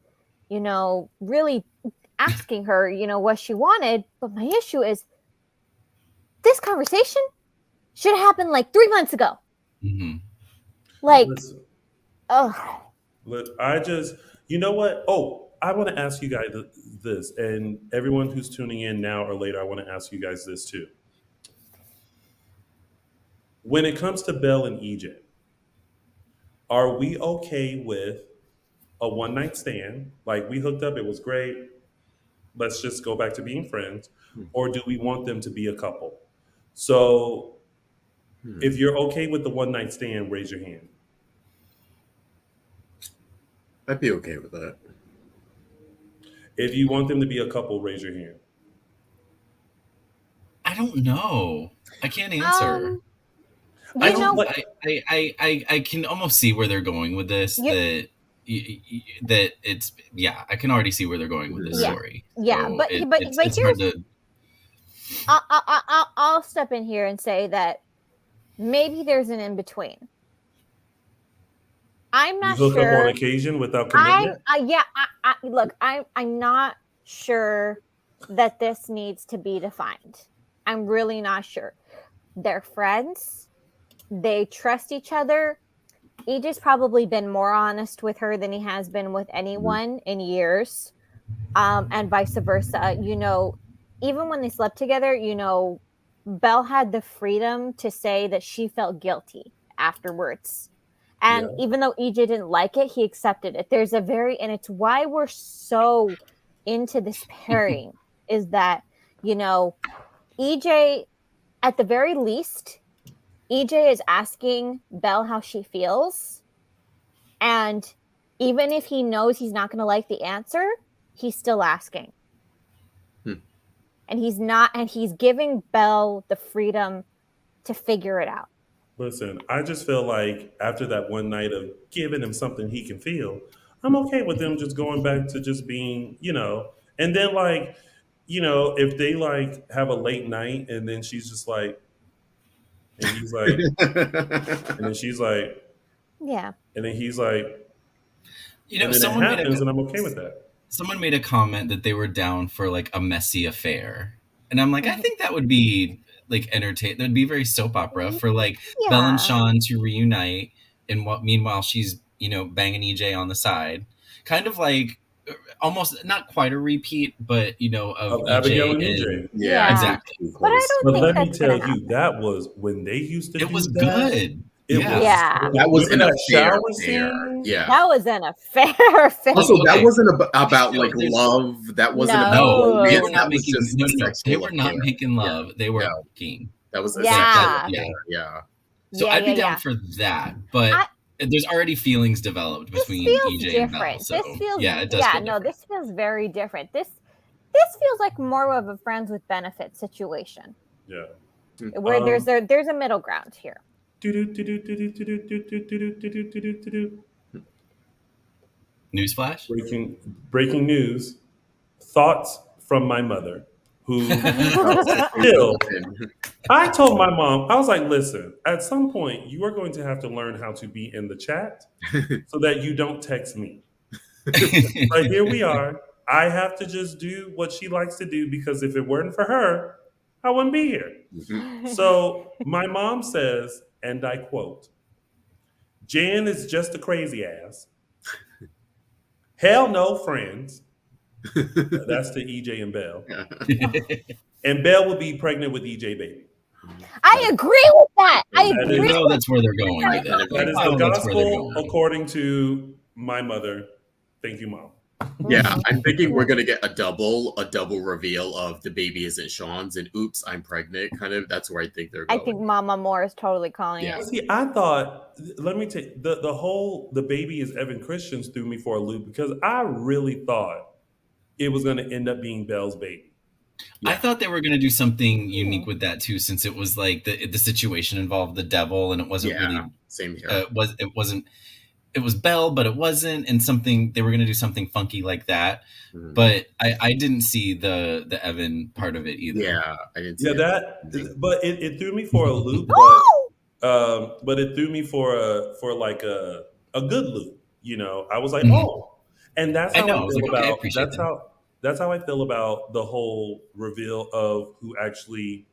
you know, really asking her, you know, what she wanted. But my issue is this conversation should have happened like 3 months ago. Mm-hmm. Like, I just, you know what? Oh, I want to ask you guys this, and everyone who's tuning in now or later, I want to ask you guys this too. When it comes to Belle and EJ, are we okay with a one-night stand? Like, we hooked up, it was great, let's just go back to being friends. Or do we want them to be a couple? So if you're okay with the one-night stand, raise your hand. I'd be okay with that. If you want them to be a couple, raise your hand. I don't know. I can't answer. I can almost see where they're going with this. That it's I can already see where they're going with this story. Yeah, so but it's hard to. I'll step in here and say that maybe there's an in between. I'm not sure. You hook up on occasion without commitment? Look, I'm not sure that this needs to be defined. I'm really not sure. They're friends. They trust each other. EJ's probably been more honest with her than he has been with anyone in years. And vice versa. You know, even when they slept together, you know, Belle had the freedom to say that she felt guilty afterwards. And even though EJ didn't like it, he accepted it. And it's why we're so into this pairing is that, you know, EJ, at the very least, EJ is asking Belle how she feels. And even if he knows he's not going to like the answer, he's still asking. And he's giving Belle the freedom to figure it out. Listen, I just feel like after that one night of giving him something he can feel, I'm okay with them just going back to just being, you know, and then like, you know, if they like have a late night and then she's just like, and he's like, and then she's like, yeah, and then he's like, you know, and then someone it happens, and I'm okay with that. Someone made a comment that they were down for like a messy affair, and I'm like, I think that would be like entertain. That would be very soap opera for like Belle and Shawn to reunite, and meanwhile she's, you know, banging EJ on the side, kind of like almost not quite a repeat, but you know, of Abigail and EJ. Yeah, exactly. But I don't think let me that's tell gonna you, that was when they used to. It was that, good. It yeah, that was in a shower scene. Yeah, that was an affair. Also, that wasn't about like love. That wasn't about they were not making. They were not making love. They were fucking. That was yeah. So I'd be down for that, but there's already feelings developed between EJ and Belle. So this feels, it does. Yeah, no, this feels very different. This feels like more of a friends with benefits situation. Yeah, where there's a middle ground here. Newsflash. Breaking news. Thoughts from my mother, who still. I told my mom, I was like, listen, at some point you are going to have to learn how to be in the chat so that you don't text me. But here we are. I have to just do what she likes to do, because if it weren't for her, I wouldn't be here. So my mom says, and I quote, Jan is just a crazy ass. Hell no, friends. That's to EJ and Belle. And Belle will be pregnant with EJ baby. I agree with that. That's where they're going with it. That is the gospel according to my mother. Thank you, Mom. Yeah, I'm thinking we're gonna get a double reveal of the baby isn't Shawn's and oops, I'm pregnant. Kind of, that's where I think they're going. I think Mama Moore is totally calling it. See, I thought, let me take the baby is Evan Christian's threw me for a loop, because I really thought it was going to end up being Belle's baby. Yeah. I thought they were going to do something unique with that too, since it was like the situation involved the devil, and it wasn't really same here. It was Belle, but it wasn't, and they were going to do something funky like that. Mm-hmm. But I didn't see the Evan part of it either. Yeah, I didn't see that. But it threw me for a loop. But it threw me for like a good loop. You know, I was like, and that's how I feel about. That's how I feel about the whole reveal of who actually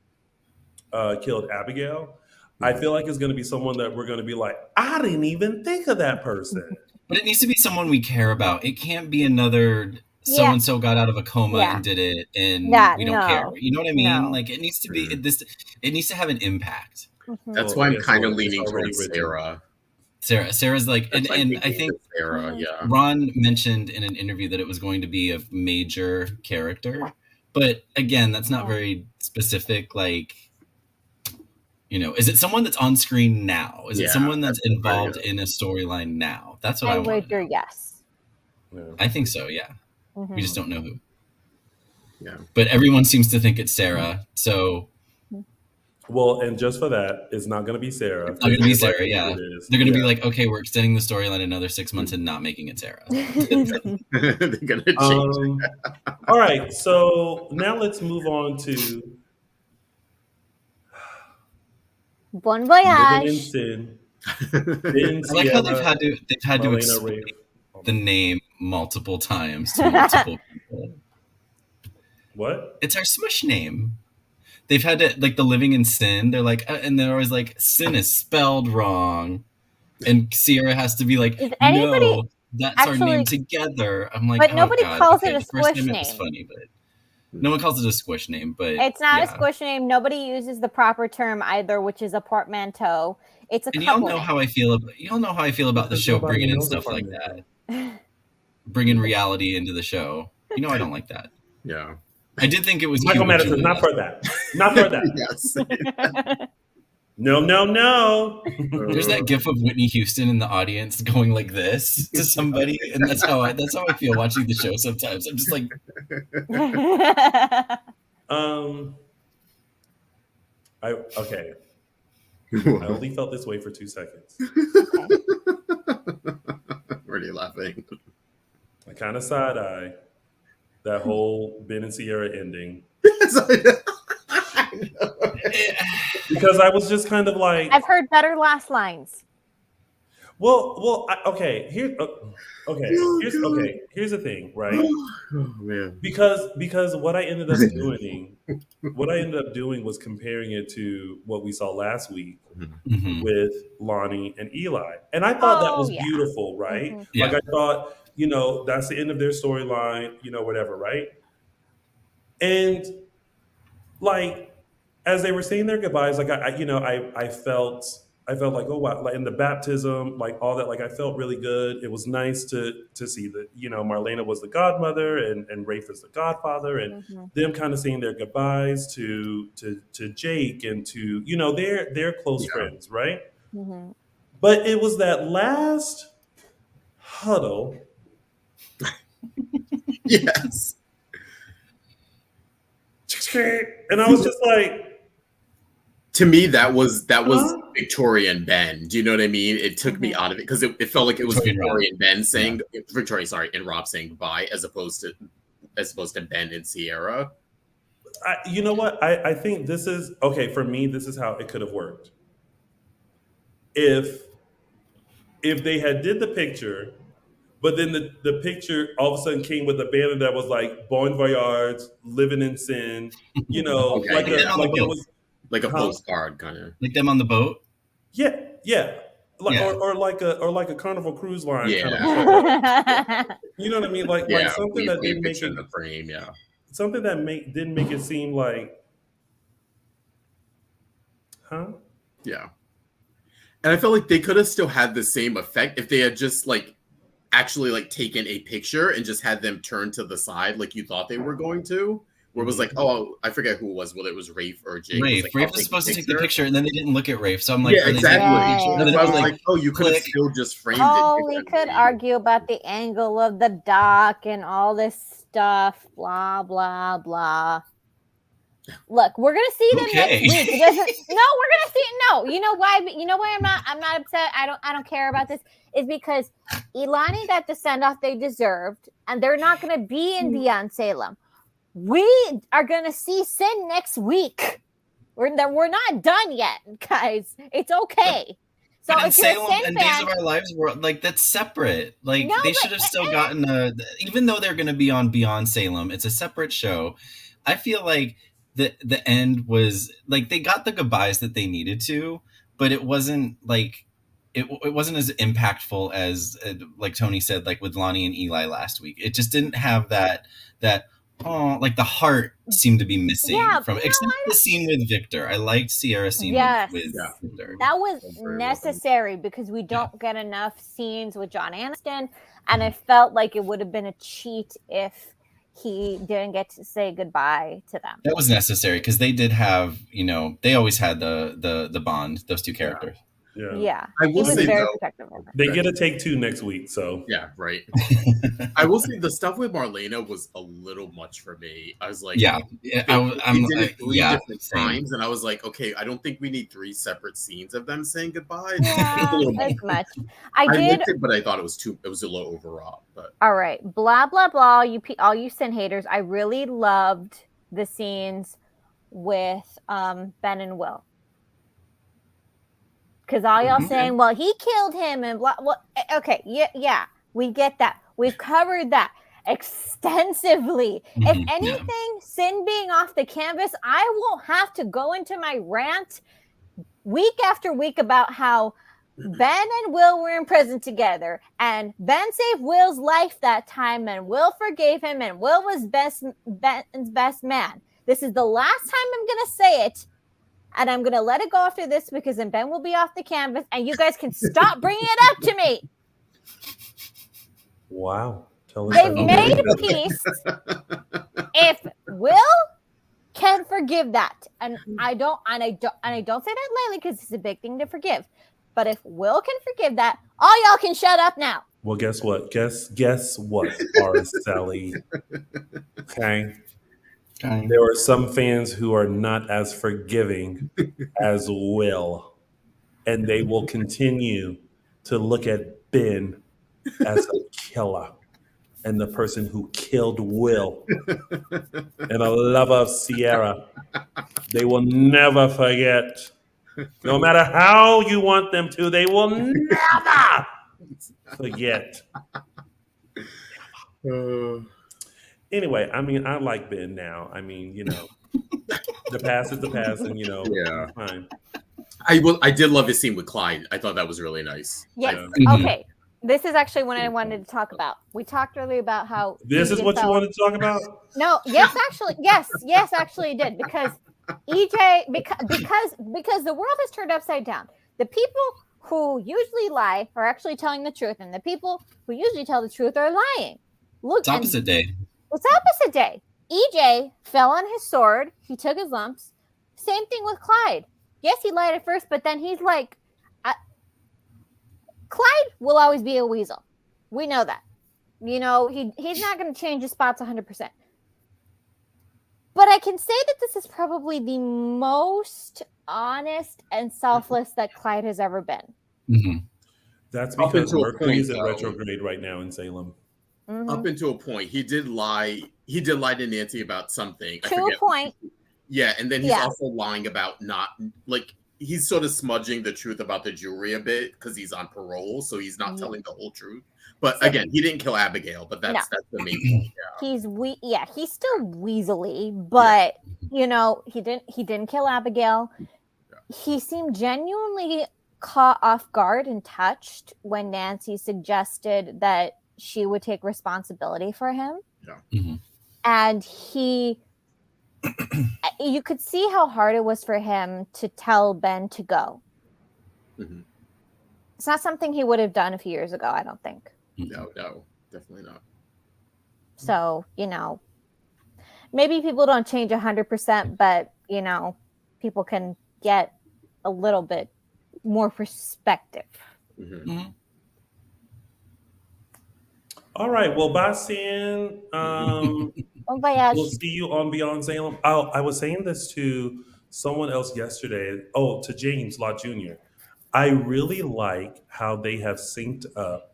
killed Abigail. I feel like it's going to be someone that we're going to be like, I didn't even think of that person. But it needs to be someone we care about. It can't be another so-and-so got out of a coma and did it, and we don't care. You know what I mean? No. Like, it needs to be it needs to have an impact. Mm-hmm. That's why I'm kind of leaning towards Sarah. Sarah's like, and I think Sarah, Ron mentioned in an interview that it was going to be a major character, but again, that's not very specific. Like, you know, is it someone that's on screen now? Is it someone that's involved in a storyline now? That's what I want. Yes. Yeah. I think so. Yeah. Mm-hmm. We just don't know who. Yeah. But everyone seems to think it's Sarah. So. Well, and just for that, it's not going to be Sarah. It's not going to be Sarah, yeah. They're going to be like, okay, we're extending the storyline another 6 months and not making it Sarah. They're going to change all right, so now let's move on to Bon Voyage. Living in Sin. I like how they've had to explain the name multiple times to multiple people. What? It's our Smush name. They've had to, like, the Living in Sin. They're like, and they're always like, sin is spelled wrong, and Ciara has to be like, no, that's our name together. I'm like, but nobody calls it a squish name. It's funny, but no one calls it a squish name. But it's not a squish name. Nobody uses the proper term either, which is a portmanteau. It's a. And y'all know how I feel. Y'all know how I feel about the show bringing in stuff like that, bringing reality into the show. You know I don't like that. Yeah. I did think it was Michael Madison, not for that. Not for that. Yes. No. There's that gif of Whitney Houston in the audience going like this to somebody, and that's how I feel watching the show sometimes. I'm just like, okay. I only felt this way for 2 seconds. Where are you laughing? I kind of side eye that whole Ben and Ciara ending. Because I was just kind of like, I've heard better last lines. Here's the thing, right? Oh man. Because what I ended up doing was comparing it to what we saw last week with Lonnie and Eli. And I thought that was beautiful, right? Mm-hmm. Yeah. Like I thought, that's the end of their storyline, whatever, right? And like as they were saying their goodbyes, like I felt like, oh wow, like in the baptism, like all that, like I felt really good. It was nice to see that, Marlena was the godmother and Rafe is the godfather, and them kind of saying their goodbyes to Jake and to, their close friends, right? Mm-hmm. But it was that last huddle. Yes. And I was just like, to me, that was Victoria and Ben. Do you know what I mean? It took me out of it because it felt like it was Victoria and Ben saying and Rob saying goodbye as opposed to Ben and Ciara. You know what? I think this is okay for me. This is how it could have worked. If they had did the picture, but then the picture all of a sudden came with a banner that was like "Bon Voyage," "Living in Sin," like a postcard kind of, like them on the boat. Yeah. Or like a Carnival Cruise Line. Yeah. Kind of you know what I mean? Like something that didn't make it in the frame. Yeah. Something that didn't make it seem like, Yeah. And I felt like they could have still had the same effect if they had just actually taken a picture and just had them turn to the side like you thought they were going to. Where it was like, oh, I forget who it was, whether it was Rafe or Jake. Rafe was supposed to take the picture, and then they didn't look at Rafe. So I'm like, yeah, exactly. And then I was like, oh, you could have still just framed it. Oh, we could argue about the angle of the dock and all this stuff, blah, blah, blah. Look, we're gonna see them next week. We're gonna see. No, you know why? You know why I'm not upset. I don't care about this. Is because Ilani got the send off they deserved, and they're not gonna be in Beyond Salem. We are gonna see Sin next week. We're not done yet, guys. It's okay. So if Salem and Days of Our Lives were that's separate. They should have still gotten even though they're gonna be on Beyond Salem, it's a separate show. I feel like the end was they got the goodbyes that they needed to, but it wasn't it wasn't as impactful as like Tony said, with Lonnie and Eli last week. It just didn't have that the heart seemed to be missing from except the scene with Victor. I liked Ciara's scene with Victor. That was necessary because we don't get enough scenes with John Aniston, and I felt like it would have been a cheat if he didn't get to say goodbye to them. That was necessary because they did have, they always had the bond, those two characters. Yeah. I will say though, they get a take 2 next week. So yeah, right. I will say the stuff with Marlena was a little much for me. I was like, I'm did it 3 different times, and I was like, okay, I don't think we need 3 separate scenes of them saying goodbye. That's much. I liked it, but I thought it was a little overwrought. But all right, blah blah blah. All you Sin haters. I really loved the scenes with Ben and Will. Because all y'all saying, well, he killed him and blah. Well, okay, yeah, we get that. We've covered that extensively. If anything, Sin being off the canvas, I won't have to go into my rant week after week about how Ben and Will were in prison together, and Ben saved Will's life that time, and Will forgave him, and Will was Ben's best man. This is the last time I'm going to say it. And I'm going to let it go after this because then Ben will be off the canvas and you guys can stop bringing it up to me. Wow. They've made peace. If Will can forgive that, and I don't say that lightly because it's a big thing to forgive. But if Will can forgive that, all y'all can shut up now. Well, guess what? Guess what, Araceli? Okay. There are some fans who are not as forgiving as Will, and they will continue to look at Ben as a killer and the person who killed Will and a lover of Ciara. They will never forget. No matter how you want them to, they will never forget. Anyway, I mean, I like Ben now. I mean, the past is the past, and it's fine. I did love his scene with Clyde. I thought that was really nice. Yes. Okay. This is actually what I wanted to talk about. We talked earlier about how this is what you wanted to talk about. No. Yes, actually, yes, actually, it did because EJ because the world has turned upside down. The people who usually lie are actually telling the truth, and the people who usually tell the truth are lying. Look, it's opposite day. It's opposite day. EJ fell on his sword. He took his lumps. Same thing with Clyde. Yes, he lied at first, but then he's like, Clyde will always be a weasel. We know that. He's not going to change his spots 100%. But I can say that this is probably the most honest and selfless that Clyde has ever been. Mm-hmm. That's because Mercury is in retrograde right now in Salem. Mm-hmm. Up until a point, he did lie. He did lie to Nancy about something. To a point. Yeah, and then he's also lying about he's sort of smudging the truth about the jewelry a bit because he's on parole, so he's not telling the whole truth. But again, he didn't kill Abigail, but that's the main point. Yeah. He's still weaselly, but he didn't kill Abigail. Yeah. He seemed genuinely caught off guard and touched when Nancy suggested that she would take responsibility for him. Yeah. Mm-hmm. And you could see how hard it was for him to tell Ben to go. Mm-hmm. It's not something he would have done a few years ago, I don't think. No, definitely not. So, maybe people don't change 100%, but, people can get a little bit more perspective. Mm-hmm. Mm-hmm. All right. Well, Bastian, we'll see you on Beyond Salem. Oh, I was saying this to someone else yesterday. Oh, to James Lott Jr. I really like how they have synced up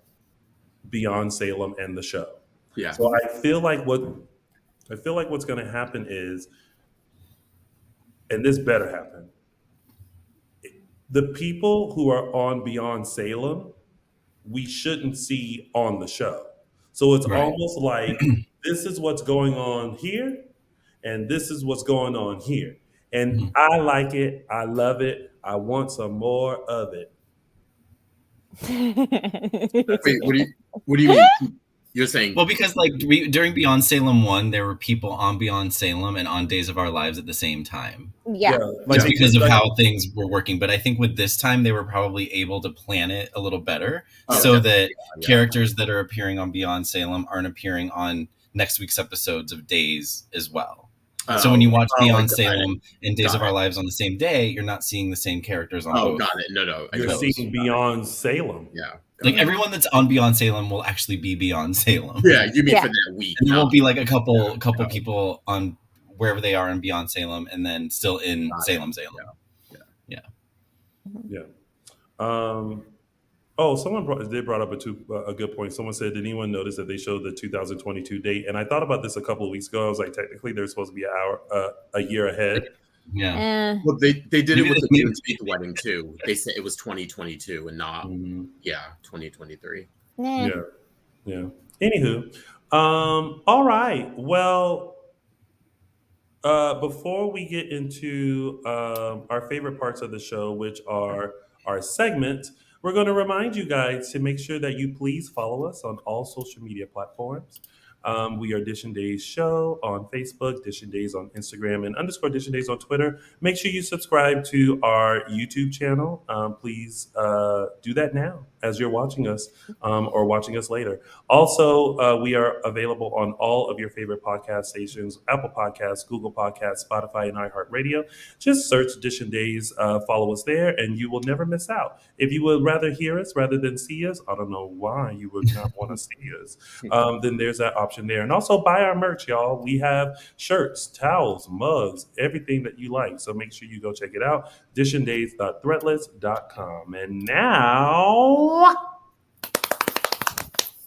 Beyond Salem and the show. Yeah. So I feel like what's going to happen is, and this better happen, the people who are on Beyond Salem, we shouldn't see on the show. So it's almost like this is what's going on here, and this is what's going on here. And I like it. I love it. I want some more of it. Wait, what do you mean? You're saying because during Beyond Salem 1, there were people on Beyond Salem and on Days of Our Lives at the same time. Yeah. Just because of how things were working. But I think with this time, they were probably able to plan it a little better that characters that are appearing on Beyond Salem aren't appearing on next week's episodes of Days as well. So when you watch Beyond Salem and Days of Our Lives on the same day, you're not seeing the same characters on both. Got it. No. You're seeing Beyond Salem. Yeah. Everyone that's on Beyond Salem will actually be Beyond Salem. Yeah, you mean for that week. And there won't be a couple people on wherever they are in Beyond Salem and then still in Salem. Yeah. Someone brought up a good point. Someone said, did anyone notice that they showed the 2022 date? And I thought about this a couple of weeks ago. I was like, technically, they're supposed to be a year ahead. Yeah. Well, they did it with the Juneteenth wedding too. They said it was 2022 and not 2023. Yeah. Anywho, all right. Well, before we get into our favorite parts of the show, which are our segments, we're going to remind you guys to make sure that you please follow us on all social media platforms. We are Dishin Days Show on Facebook, Dishin Days on Instagram, and _ Dishin Days on Twitter. Make sure you subscribe to our YouTube channel. Please do that now as you're watching us or watching us later. Also, we are available on all of your favorite podcast stations: Apple Podcasts, Google Podcasts, Spotify, and iHeartRadio. Just search Dishin Days, follow us there, and you will never miss out. If you would rather hear us rather than see us, I don't know why you would not want to see us, then there's that option there. And also buy our merch, y'all. We have shirts, towels, mugs, everything that you like. So make sure you go check it out. dishindays.threadless.com. And now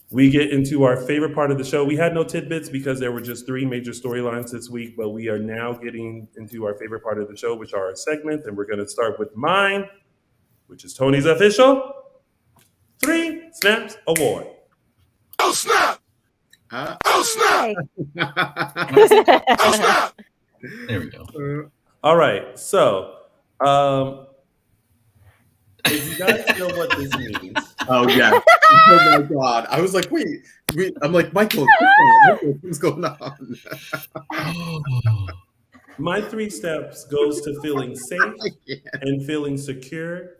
we get into our favorite part of the show. We had no tidbits because there were just 3 major storylines this week, but we are now getting into our favorite part of the show, which are our segments. And we're going to start with mine, which is Tony's official 3 Snaps Award. Oh, snap! Oh, snap! Oh, snap! There we go. All right. So, if you guys know what this means. Oh, yeah. Oh, my God. I was like, wait. I'm like, Michael, what's going on? My 3 steps goes to feeling safe and feeling secure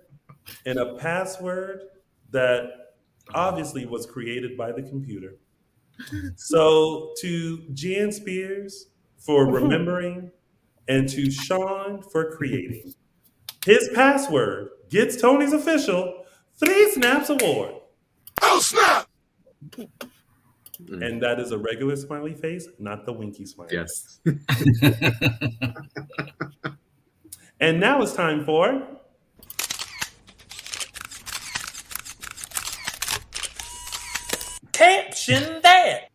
in a password that obviously was created by the computer. So to Jan Spears for remembering and to Shawn for creating. His password gets Tony's official 3 Snaps Award. Oh, snap! And that is a regular smiley face, not the winky smiley. Yes. And now it's time for Caption That.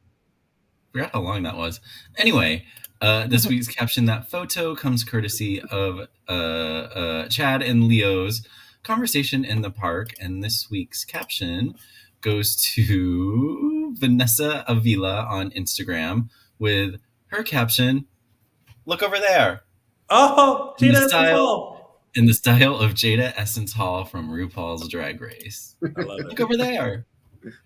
Forgot how long that was. Anyway, this week's Caption That photo comes courtesy of Chad and Leo's conversation in the park, and this week's caption goes to Vanessa Avila on Instagram with her caption, "Look over there." Oh, In Jada the Essence Hall. in the style of Jada Essence Hall from RuPaul's Drag Race. I love Look it. over there.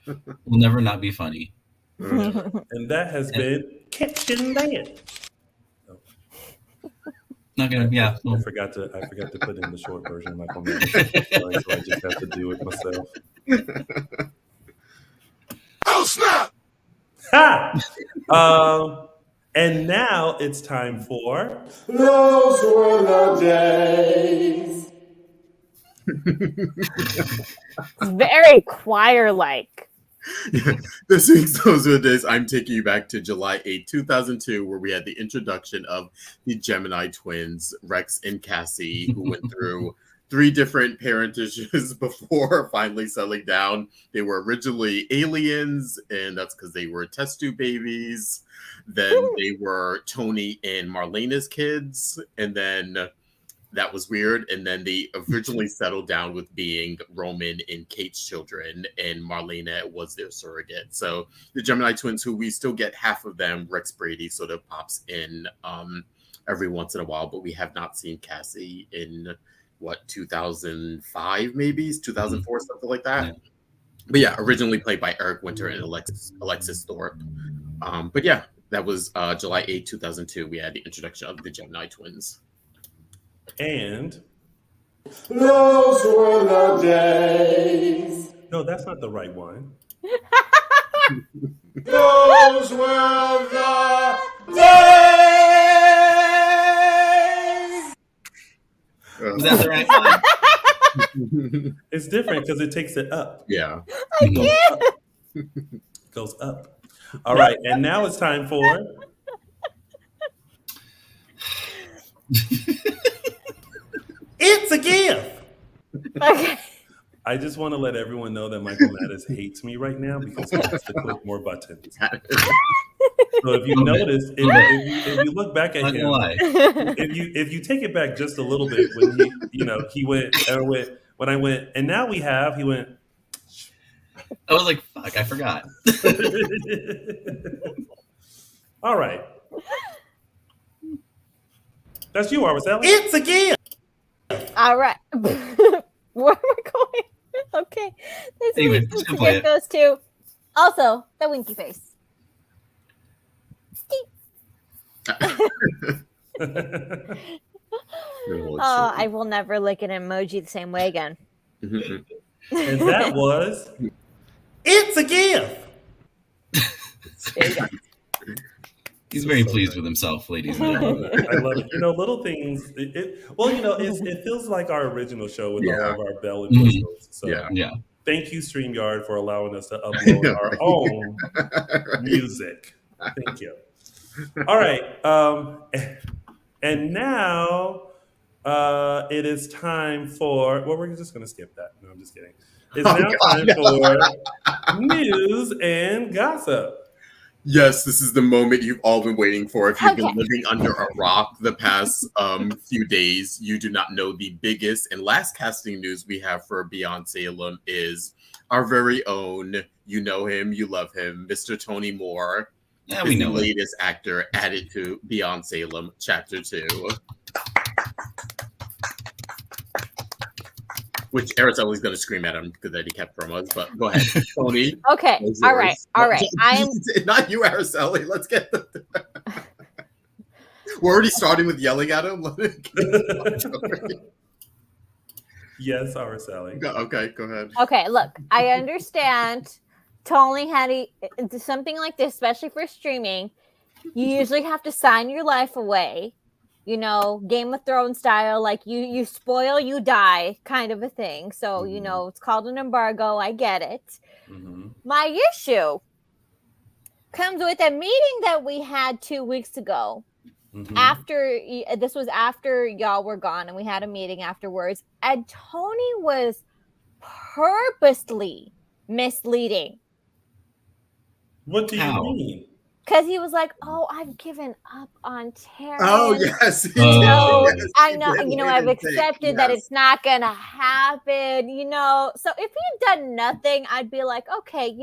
Will never not be funny. And that has been Caption That. Not gonna, yeah. I forgot to put in the short version like on that. So I just have to do it myself. Oh, snap! Ha! And now it's time for Those were the days. Very choir-like. This week's Those Were the Days, I'm taking you back to July 8, 2002, where we had the introduction of the Gemini twins, Rex and Cassie, who went through 3 different parentages before finally settling down. They were originally aliens, and that's because they were test tube babies. Then they were Tony and Marlena's kids, and then that was weird. And then they originally settled down with being Roman and Kate's children, and Marlena was their surrogate. So the Gemini twins, who we still get half of them, Rex Brady sort of pops in every once in a while, but we have not seen Cassie in 2005, maybe 2004, something like that. Yeah. But yeah, originally played by Eric Winter and Alexis Thorpe. But yeah, that was July 8, 2002. We had the introduction of the Gemini twins. And those were the days. No, that's not the right one. Those were the days. Was that the right one? It's different because it takes it up. Yeah. Goes up. All right, and now it's time for It's a Gift. Okay. I just want to let everyone know that Michael Mattis hates me right now because he wants to click more buttons. So if you notice, if you look back at him, if you take it back just a little bit, when he went, when I went, and now we have, he went. I was like, fuck, I forgot. All right. That's you, Araceli. It's a gift. All right. Where am I going? Okay. This Anyway, week's gift goes to also the winky face. I will never lick an emoji the same way again. And that was It's a Gift. There you go. He's very pleased with himself, ladies and gentlemen. I love it. Little things. It feels like our original show with all of our Belle and whistles. So yeah. Thank you, StreamYard, for allowing us to upload our own music. Thank you. All right. And now it is time for, well, we're just going to skip that. No, I'm just kidding. It's now time for news and gossip. Yes, this is the moment you've all been waiting for. If you've been living under a rock the past few days, you do not know the biggest and last casting news we have for Beyond Salem is our very own, you know him, you love him, Mr. Tony Moore. Yeah, we know the latest actor added to Beyond Salem Chapter 2. Which Araceli's going to scream at him because that he kept from us, but go ahead, Tony. Okay, all right. I'm not you, Araceli. Let's get the. We're already starting with yelling at him. Yes, Araceli. Okay, go ahead. Okay, look, I understand. Tony had something like this, especially for streaming. You usually have to sign your life away. Game of Thrones style, like you spoil, you die kind of a thing. So, it's called an embargo. I get it. Mm-hmm. My issue comes with a meeting that we had 2 weeks ago. Mm-hmm. This was after y'all were gone, and we had a meeting afterwards. And Tony was purposely misleading. What do you mean? Because he was like, "Oh, I've given up on Terrence." Oh yes, I know. I've accepted that it's not gonna happen. So if he'd done nothing, I'd be like, okay,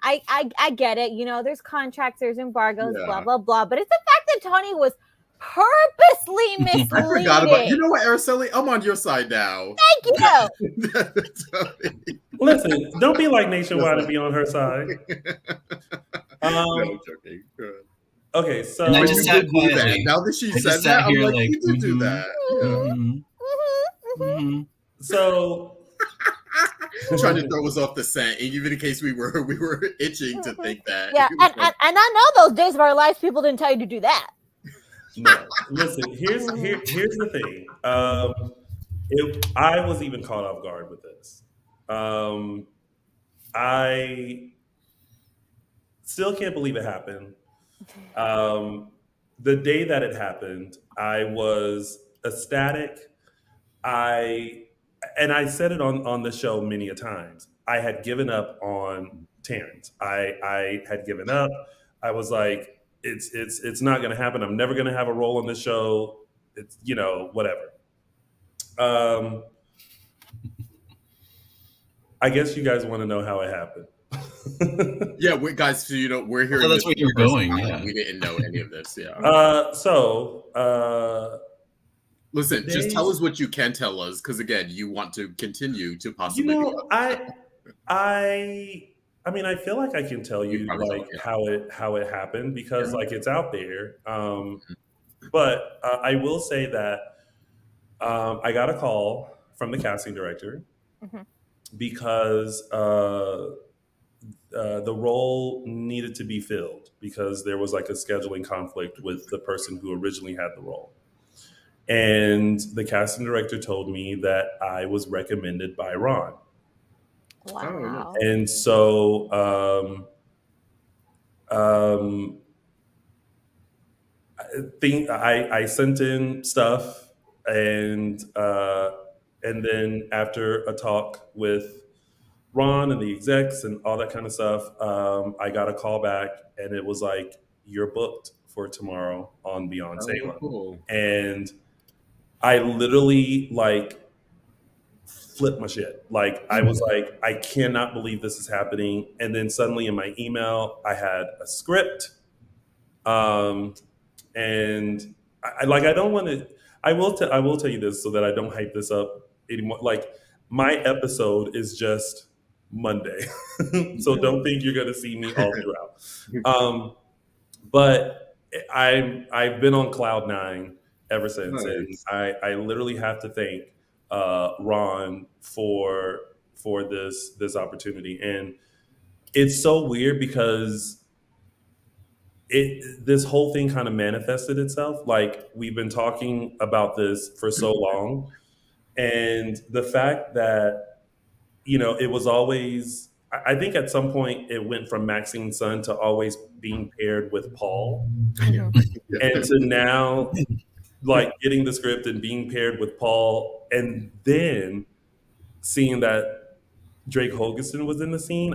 I get it. There's contracts, there's embargoes, blah blah blah. But it's the fact that Tony was purposely misleading. I forgot about. You know what, Araceli? I'm on your side now. Thank you. Listen, don't be like Nationwide and be on her side. No, joking. Good. Okay, so and I just sat quietly. Now that she said that, I'm like, you did do that. So trying to throw us off the scent, even in case we were itching to think that. Yeah, and I know those days of our lives, people didn't tell you to do that. No, listen. Here's the thing. I was even caught off guard with this. I still can't believe it happened. The day that it happened, I was ecstatic. I said it on the show many a times. I had given up on Terrence. I had given up. I was like, it's not going to happen. I'm never going to have a role on this show. It's whatever. I guess you guys want to know how it happened. Yeah, guys. So we're hearing. Well, that's where you're going. Yeah. We didn't know any of this. Yeah. Listen, just tell us what you can tell us, because again, you want to continue to possibly. I mean, I feel like I can tell you how it happened because it's out there. But I will say that I got a call from the casting director because the role needed to be filled because there was a scheduling conflict with the person who originally had the role. And the casting director told me that I was recommended by Ron. Wow. And so I sent in stuff and then after a talk with Ron and the execs and all that kind of stuff, I got a call back and it was like, you're booked for tomorrow on Beyond Salem. Cool. And I literally flipped my shit. I was like, I cannot believe this is happening. And then suddenly in my email, I had a script. And I don't want to, I will tell you this so that I don't hype this up anymore. My episode is just Monday. So don't think you're going to see me all throughout. But I've been on cloud nine ever since, and Nice. I literally have to thank Ron for this opportunity, and it's so weird because this whole thing kind of manifested itself. Like, we've been talking about this for so long, and the fact that it was always. I think at some point it went from Maxine's son to always being paired with Paul, Mhm. and to now like getting the script and being paired with Paul, and then seeing that Drake Hogerson was in the scene.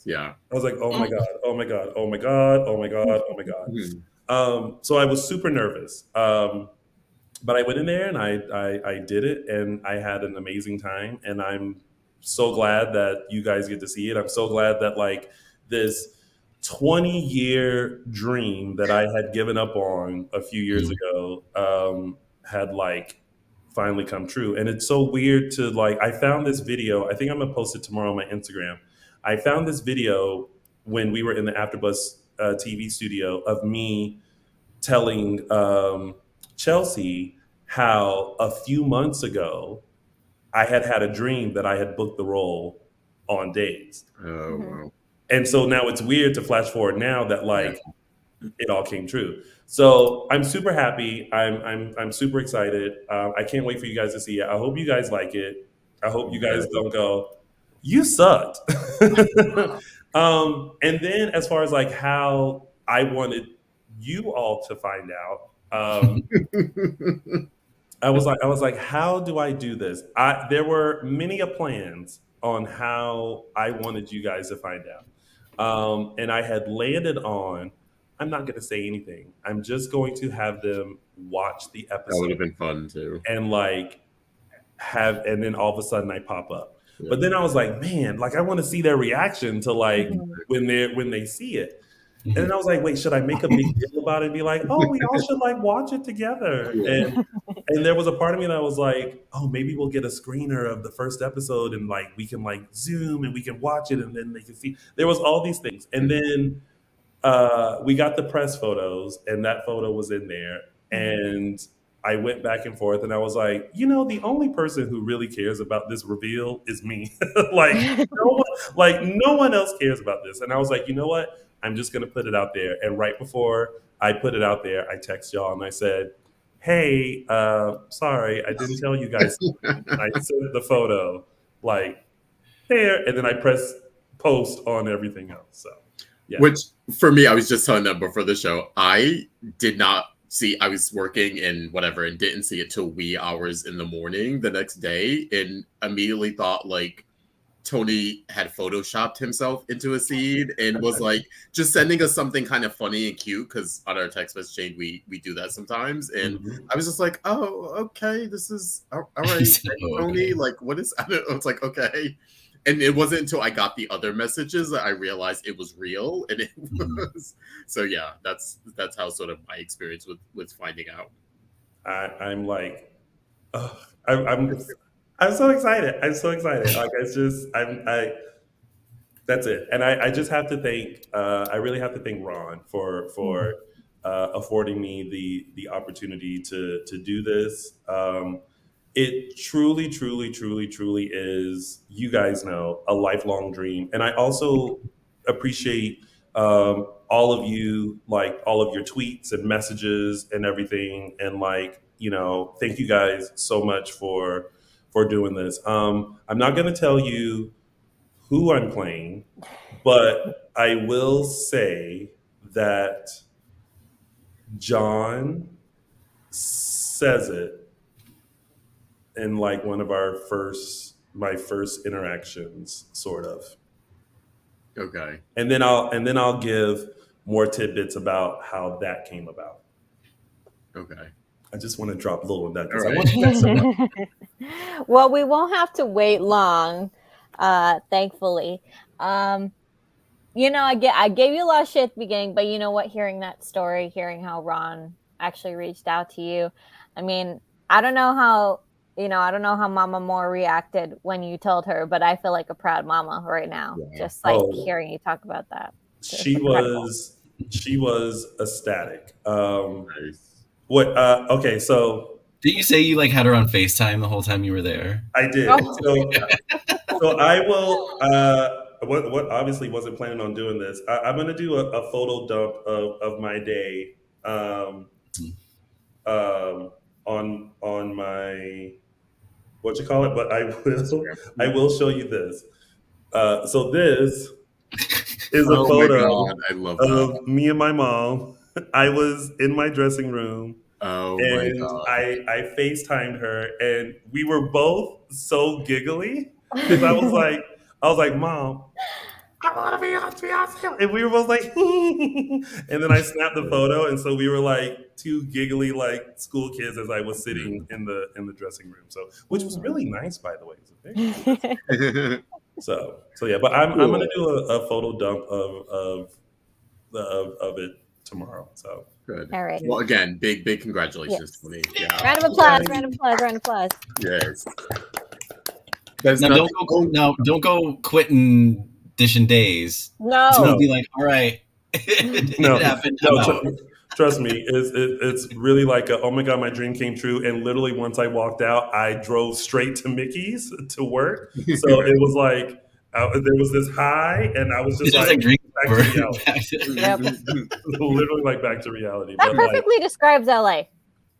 Yeah. Oh my god, oh my god, oh my god, oh my god, oh my god. So I was super nervous. But I went in there and I did it, and I had an amazing time, and I'm so glad that you guys get to see it. I'm so glad that like this 20-year dream that I had given up on a few years ago had like finally come true. And it's so weird to like, I found this video. I think I'm gonna post it tomorrow on my Instagram. I found this video when we were in the AfterBuzz TV studio of me telling Chelsea how a few months ago I had a dream that I had booked the role on Days. Oh, wow. And so now it's weird to flash forward now that like it all came true. So I'm super happy. I'm super excited. I can't wait for you guys to see it. I hope you guys like it. I hope you guys don't go, you sucked. And then as far as like how I wanted you all to find out, I was like, how do I do this? There were many a plans on how I wanted you guys to find out. And I had landed on, I'm not going to say anything. I'm just going to have them watch the That would have episode been fun too. and like and then all of a sudden I pop up. Yeah. But then I was like, man, like I want to see their reaction to like when they see it. And then I was like, wait, should I make a big deal about it and be like, oh, we all should like watch it together? Yeah. And there was a part of me that was like, oh, maybe we'll get a screener of the first episode and like we can like Zoom and we can watch it and then they can see. There was all these things. And then we got the press photos and that photo was in there. And I went back and forth and I was like, the only person who really cares about this reveal is me. No one else cares about this. And I was like, you know what? I'm just going to put it out there. And right before I put it out there, I text y'all and I said, hey, sorry, I didn't tell you guys. I sent the photo like there. And then I pressed post on everything else. So, yeah. Which for me, I was just telling them before the show, I did not see, I was working and whatever and didn't see it till wee hours in the morning the next day and immediately thought like Tony had photoshopped himself into a seed and was like just sending us something kind of funny and cute because on our text message chain we do that sometimes and I was just like, oh, okay, this is all right, Tony, like what is, I don't know, it's like okay. And it wasn't until I got the other messages that I realized it was real, and it was so. Yeah, that's how sort of my experience with finding out. I'm like, oh, I'm so excited. I'm so excited. Like it's just that's it. And I just have to thank. I really have to thank Ron for affording me the opportunity to do this. It truly, truly, truly, truly is, you guys know, a lifelong dream. And I also appreciate all of you, like all of your tweets and messages and everything. And like, thank you guys so much for doing this. I'm not going to tell you who I'm playing, but I will say that John says it in like one of my first interactions, sort of. Okay. And then I'll give more tidbits about how that came about. Okay. I just want to drop a little of that because All I want you guys to know. Well, we won't have to wait long, thankfully. I gave you a lot of shit at the beginning, but you know what? Hearing that story, hearing how Ron actually reached out to you, I mean, I don't know how Mama Moore reacted when you told her, but I feel like a proud mama right now, just like hearing you talk about that. She was she was ecstatic. Nice. What? Okay, so did you say you like had her on FaceTime the whole time you were there? I did. Oh. So I will. What obviously wasn't planning on doing this. I'm going to do a photo dump of my day on my what you call it. But I will show you this. So this is a photo I love of that. me and my mom. I was in my dressing room. Oh my And god! I FaceTimed her, and we were both so giggly because I was like, Mom, I want to be on Beyonce, and we were both like, and then I snapped the photo, and so we were like two giggly like school kids as I was sitting in the dressing room. So, which was really nice, by the way. It was a very so yeah. But I'm gonna do a photo dump of it tomorrow. So. Good. All right. Well, again, big congratulations to me. Yeah. Round of applause. Round of applause. Round of applause. Yes. Now don't go quitting Dishin Days. No. Don't be like, all right. It happened. Trust me, it's really like oh my god, my dream came true. And literally once I walked out, I drove straight to Mickey's to work. So it was like there was this high, and I was just like back to reality. Yep. Literally like back to reality. That But perfectly describes LA.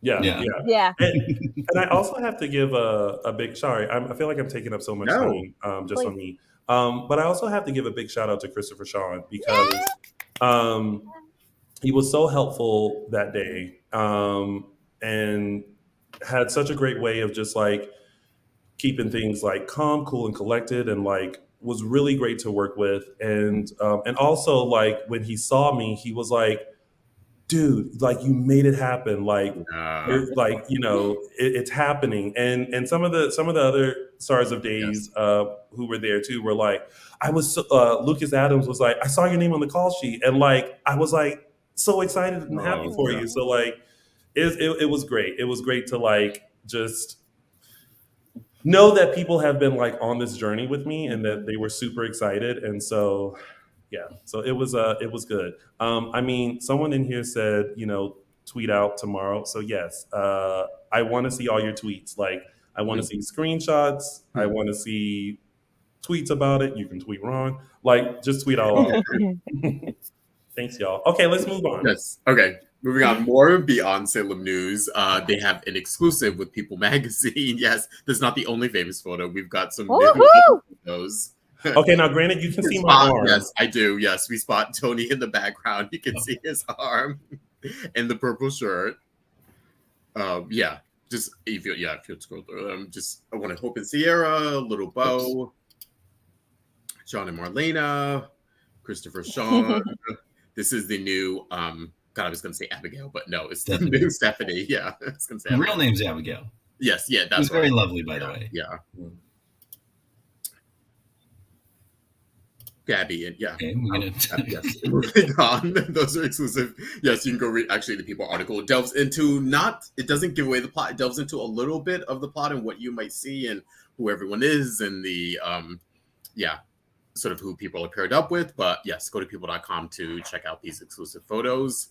Yeah. And I also have to give a big sorry. I feel like I'm taking up so much time just on me. But I also have to give a big shout out to Christopher Shawn because he was so helpful that day and had such a great way of just like keeping things like calm, cool, and collected, and like was really great to work with. And also like when he saw me, he was like, dude, like you made it happen. Like, you're, like, you know, it's happening. And some of the other stars of Days who were there too were like, I was Lucas Adams was like, I saw your name on the call sheet, and like I was like so excited and happy for you. So like, it was great. It was great to like just know that people have been like on this journey with me and that they were super excited. And so yeah, so it was good. I mean, someone in here said, you know, tweet out tomorrow. So yes, I want to see all your tweets. Like, I want to see screenshots. I want to see tweets about it. You can tweet wrong. Like, just tweet all out. Thanks, y'all. Okay, let's move on. Yes. Okay. Moving on, more Beyond Salem news. They have an exclusive with People Magazine. Yes, that's not the only famous photo. We've got some photos. Okay, now granted, you can see my arm. Yes, I do. Yes, we spot Tony in the background. You can see his arm in the purple shirt. Yeah, just if you scroll through them, just I want to Hope and Ciara, Little Bo, Shawn and Marlena, Christopher Shawn. This is the new. God, I was going to say Abigail, but no, it's the new Stephanie. Yeah, I was going to say her real name's Abigail. Yes, yeah, that's She's very lovely, by the way. Yeah. Gabby and okay, yes. Moving on. Those are exclusive. Yes, you can go read actually the People article. It delves into it doesn't give away the plot. It delves into a little bit of the plot and what you might see and who everyone is and the sort of who people are paired up with. But yes, go to people.com to check out these exclusive photos.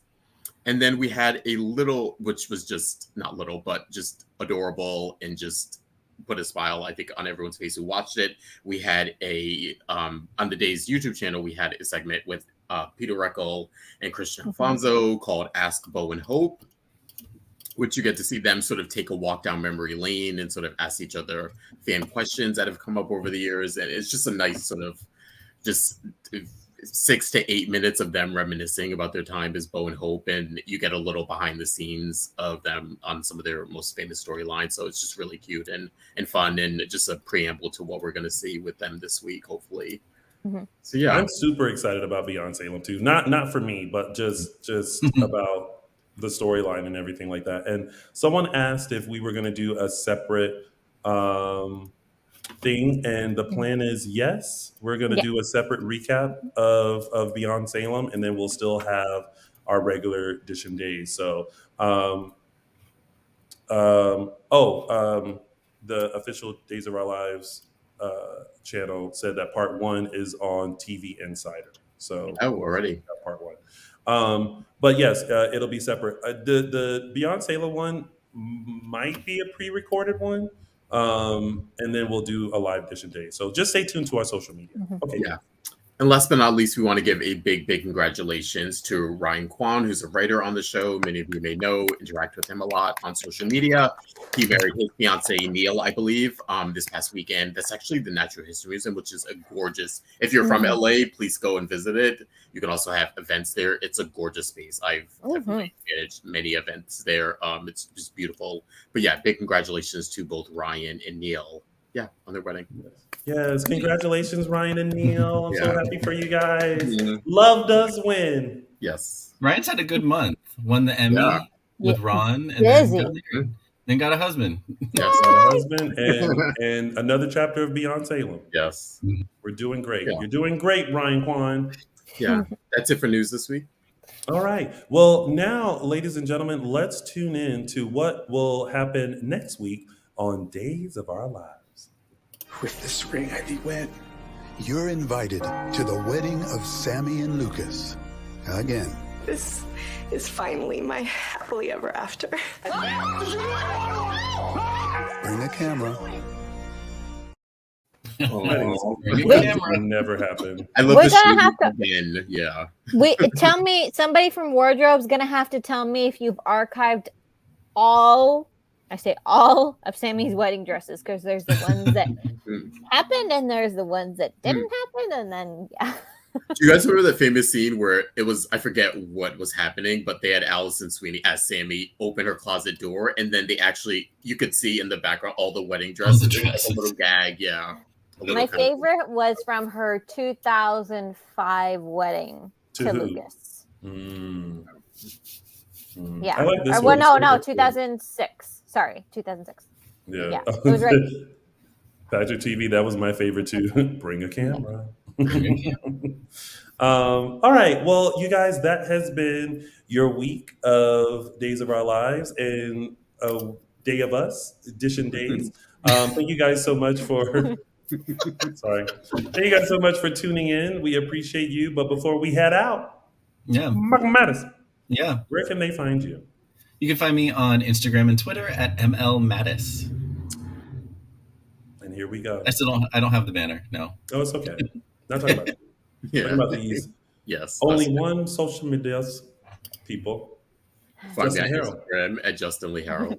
And then we had a little, which was just not little, but just adorable and just put a smile, I think, on everyone's face who watched it. We had on the Days YouTube channel, we had a segment with Peter Reckel and Christian Alfonso called Ask Bo and Hope, which you get to see them sort of take a walk down memory lane and sort of ask each other fan questions that have come up over the years. And it's just a nice sort of just 6 to 8 minutes of them reminiscing about their time as Bo and Hope, and you get a little behind the scenes of them on some of their most famous storylines. So it's just really cute and fun, and just a preamble to what we're going to see with them this week, hopefully. So yeah, I'm super excited about Beyond Salem too. Not for me, but just about the storyline and everything like that. And someone asked if we were going to do a separate thing, and the plan is yes, we're going to do a separate recap of Beyond Salem, and then we'll still have our regular Dishin Days. So the official Days of Our Lives channel said that part 1 is on TV Insider. So already part 1. But yes, it'll be separate. The Beyond Salem one might be a pre-recorded one, and then we'll do a live Dishin Days. So just stay tuned to our social media. Okay. Yeah. And last but not least, we want to give a big, big congratulations to Ryan Kwan, who's a writer on the show. Many of you may know, interact with him a lot on social media. He married his fiance Neil, I believe, this past weekend. That's actually the Natural History Museum, which is a gorgeous. If you're from LA, please go and visit it. You can also have events there. It's a gorgeous space. I've definitely managed many events there. It's just beautiful. But yeah, big congratulations to both Ryan and Neil. Yeah, on their wedding. Yes, congratulations, Ryan and Neil. I'm so happy for you guys. Love does win. Yes. Ryan's had a good month. Won the Emmy with Ron, and then got a husband. Yes, got a husband, and another chapter of Beyond Salem. Yes. We're doing great. You're doing great, Ryan Kwan. Yeah, that's it for news this week. All right. Well, now, ladies and gentlemen, let's tune in to what will happen next week on Days of Our Lives. With this ring, I be wed. You're invited to the wedding of Sammy and Lucas. Again. This is finally my happily ever after. Bring a camera. That never happened. I love We're gonna have to. Again. Yeah. Wait, tell me. Somebody from Wardrobe's gonna have to tell me if you've archived all. I say all of Sammy's wedding dresses, because there's the ones that happened and there's the ones that didn't happen, and then Do you guys remember the famous scene where it was, I forget what was happening, but they had Allison Sweeney as Sammy open her closet door, and then they actually, you could see in the background all the wedding dresses. Like a little gag, My favorite was from her 2005 wedding to Lucas. Yeah. I like this one. one. No, 2006. Sorry, 2006. Yeah. It was right. Patrick TV, that was my favorite too. Bring a camera. All right. Well, you guys, that has been your week of Days of Our Lives and a day of us, Dishin Days. Thank you guys so much for sorry. Thank you guys so much for tuning in. We appreciate you. But before we head out, Mattis. Yeah. Where can they find you? You can find me on Instagram and Twitter at MLMattis. And here we go. I don't have the banner. No. Oh, it's okay. Not talking about it. Talking about these. Yes. Only one social media's people. Find me on Instagram at Justin Lee Hareld.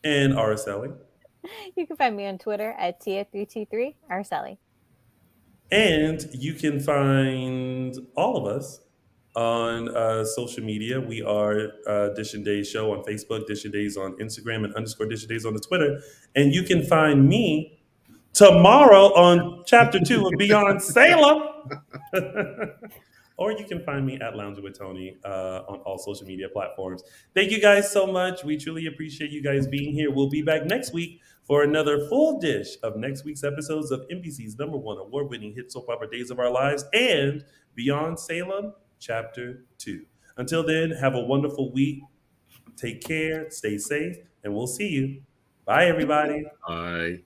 And Araceli. You can find me on Twitter at Tia323 Araceli. And you can find all of us on social media. We are Dishin Days Show on Facebook, Dishin Days on Instagram, and _Dishin Days on the Twitter. And you can find me tomorrow on Chapter 2 of Beyond Salem. Or you can find me at Lounging with Tony on all social media platforms. Thank you guys so much. We truly appreciate you guys being here. We'll be back next week for another full dish of next week's episodes of NBC's #1 award-winning hit soap opera Days of Our Lives and Beyond Salem Chapter 2. Until then, have a wonderful week. Take care, stay safe, and we'll see you. Bye, everybody. Bye.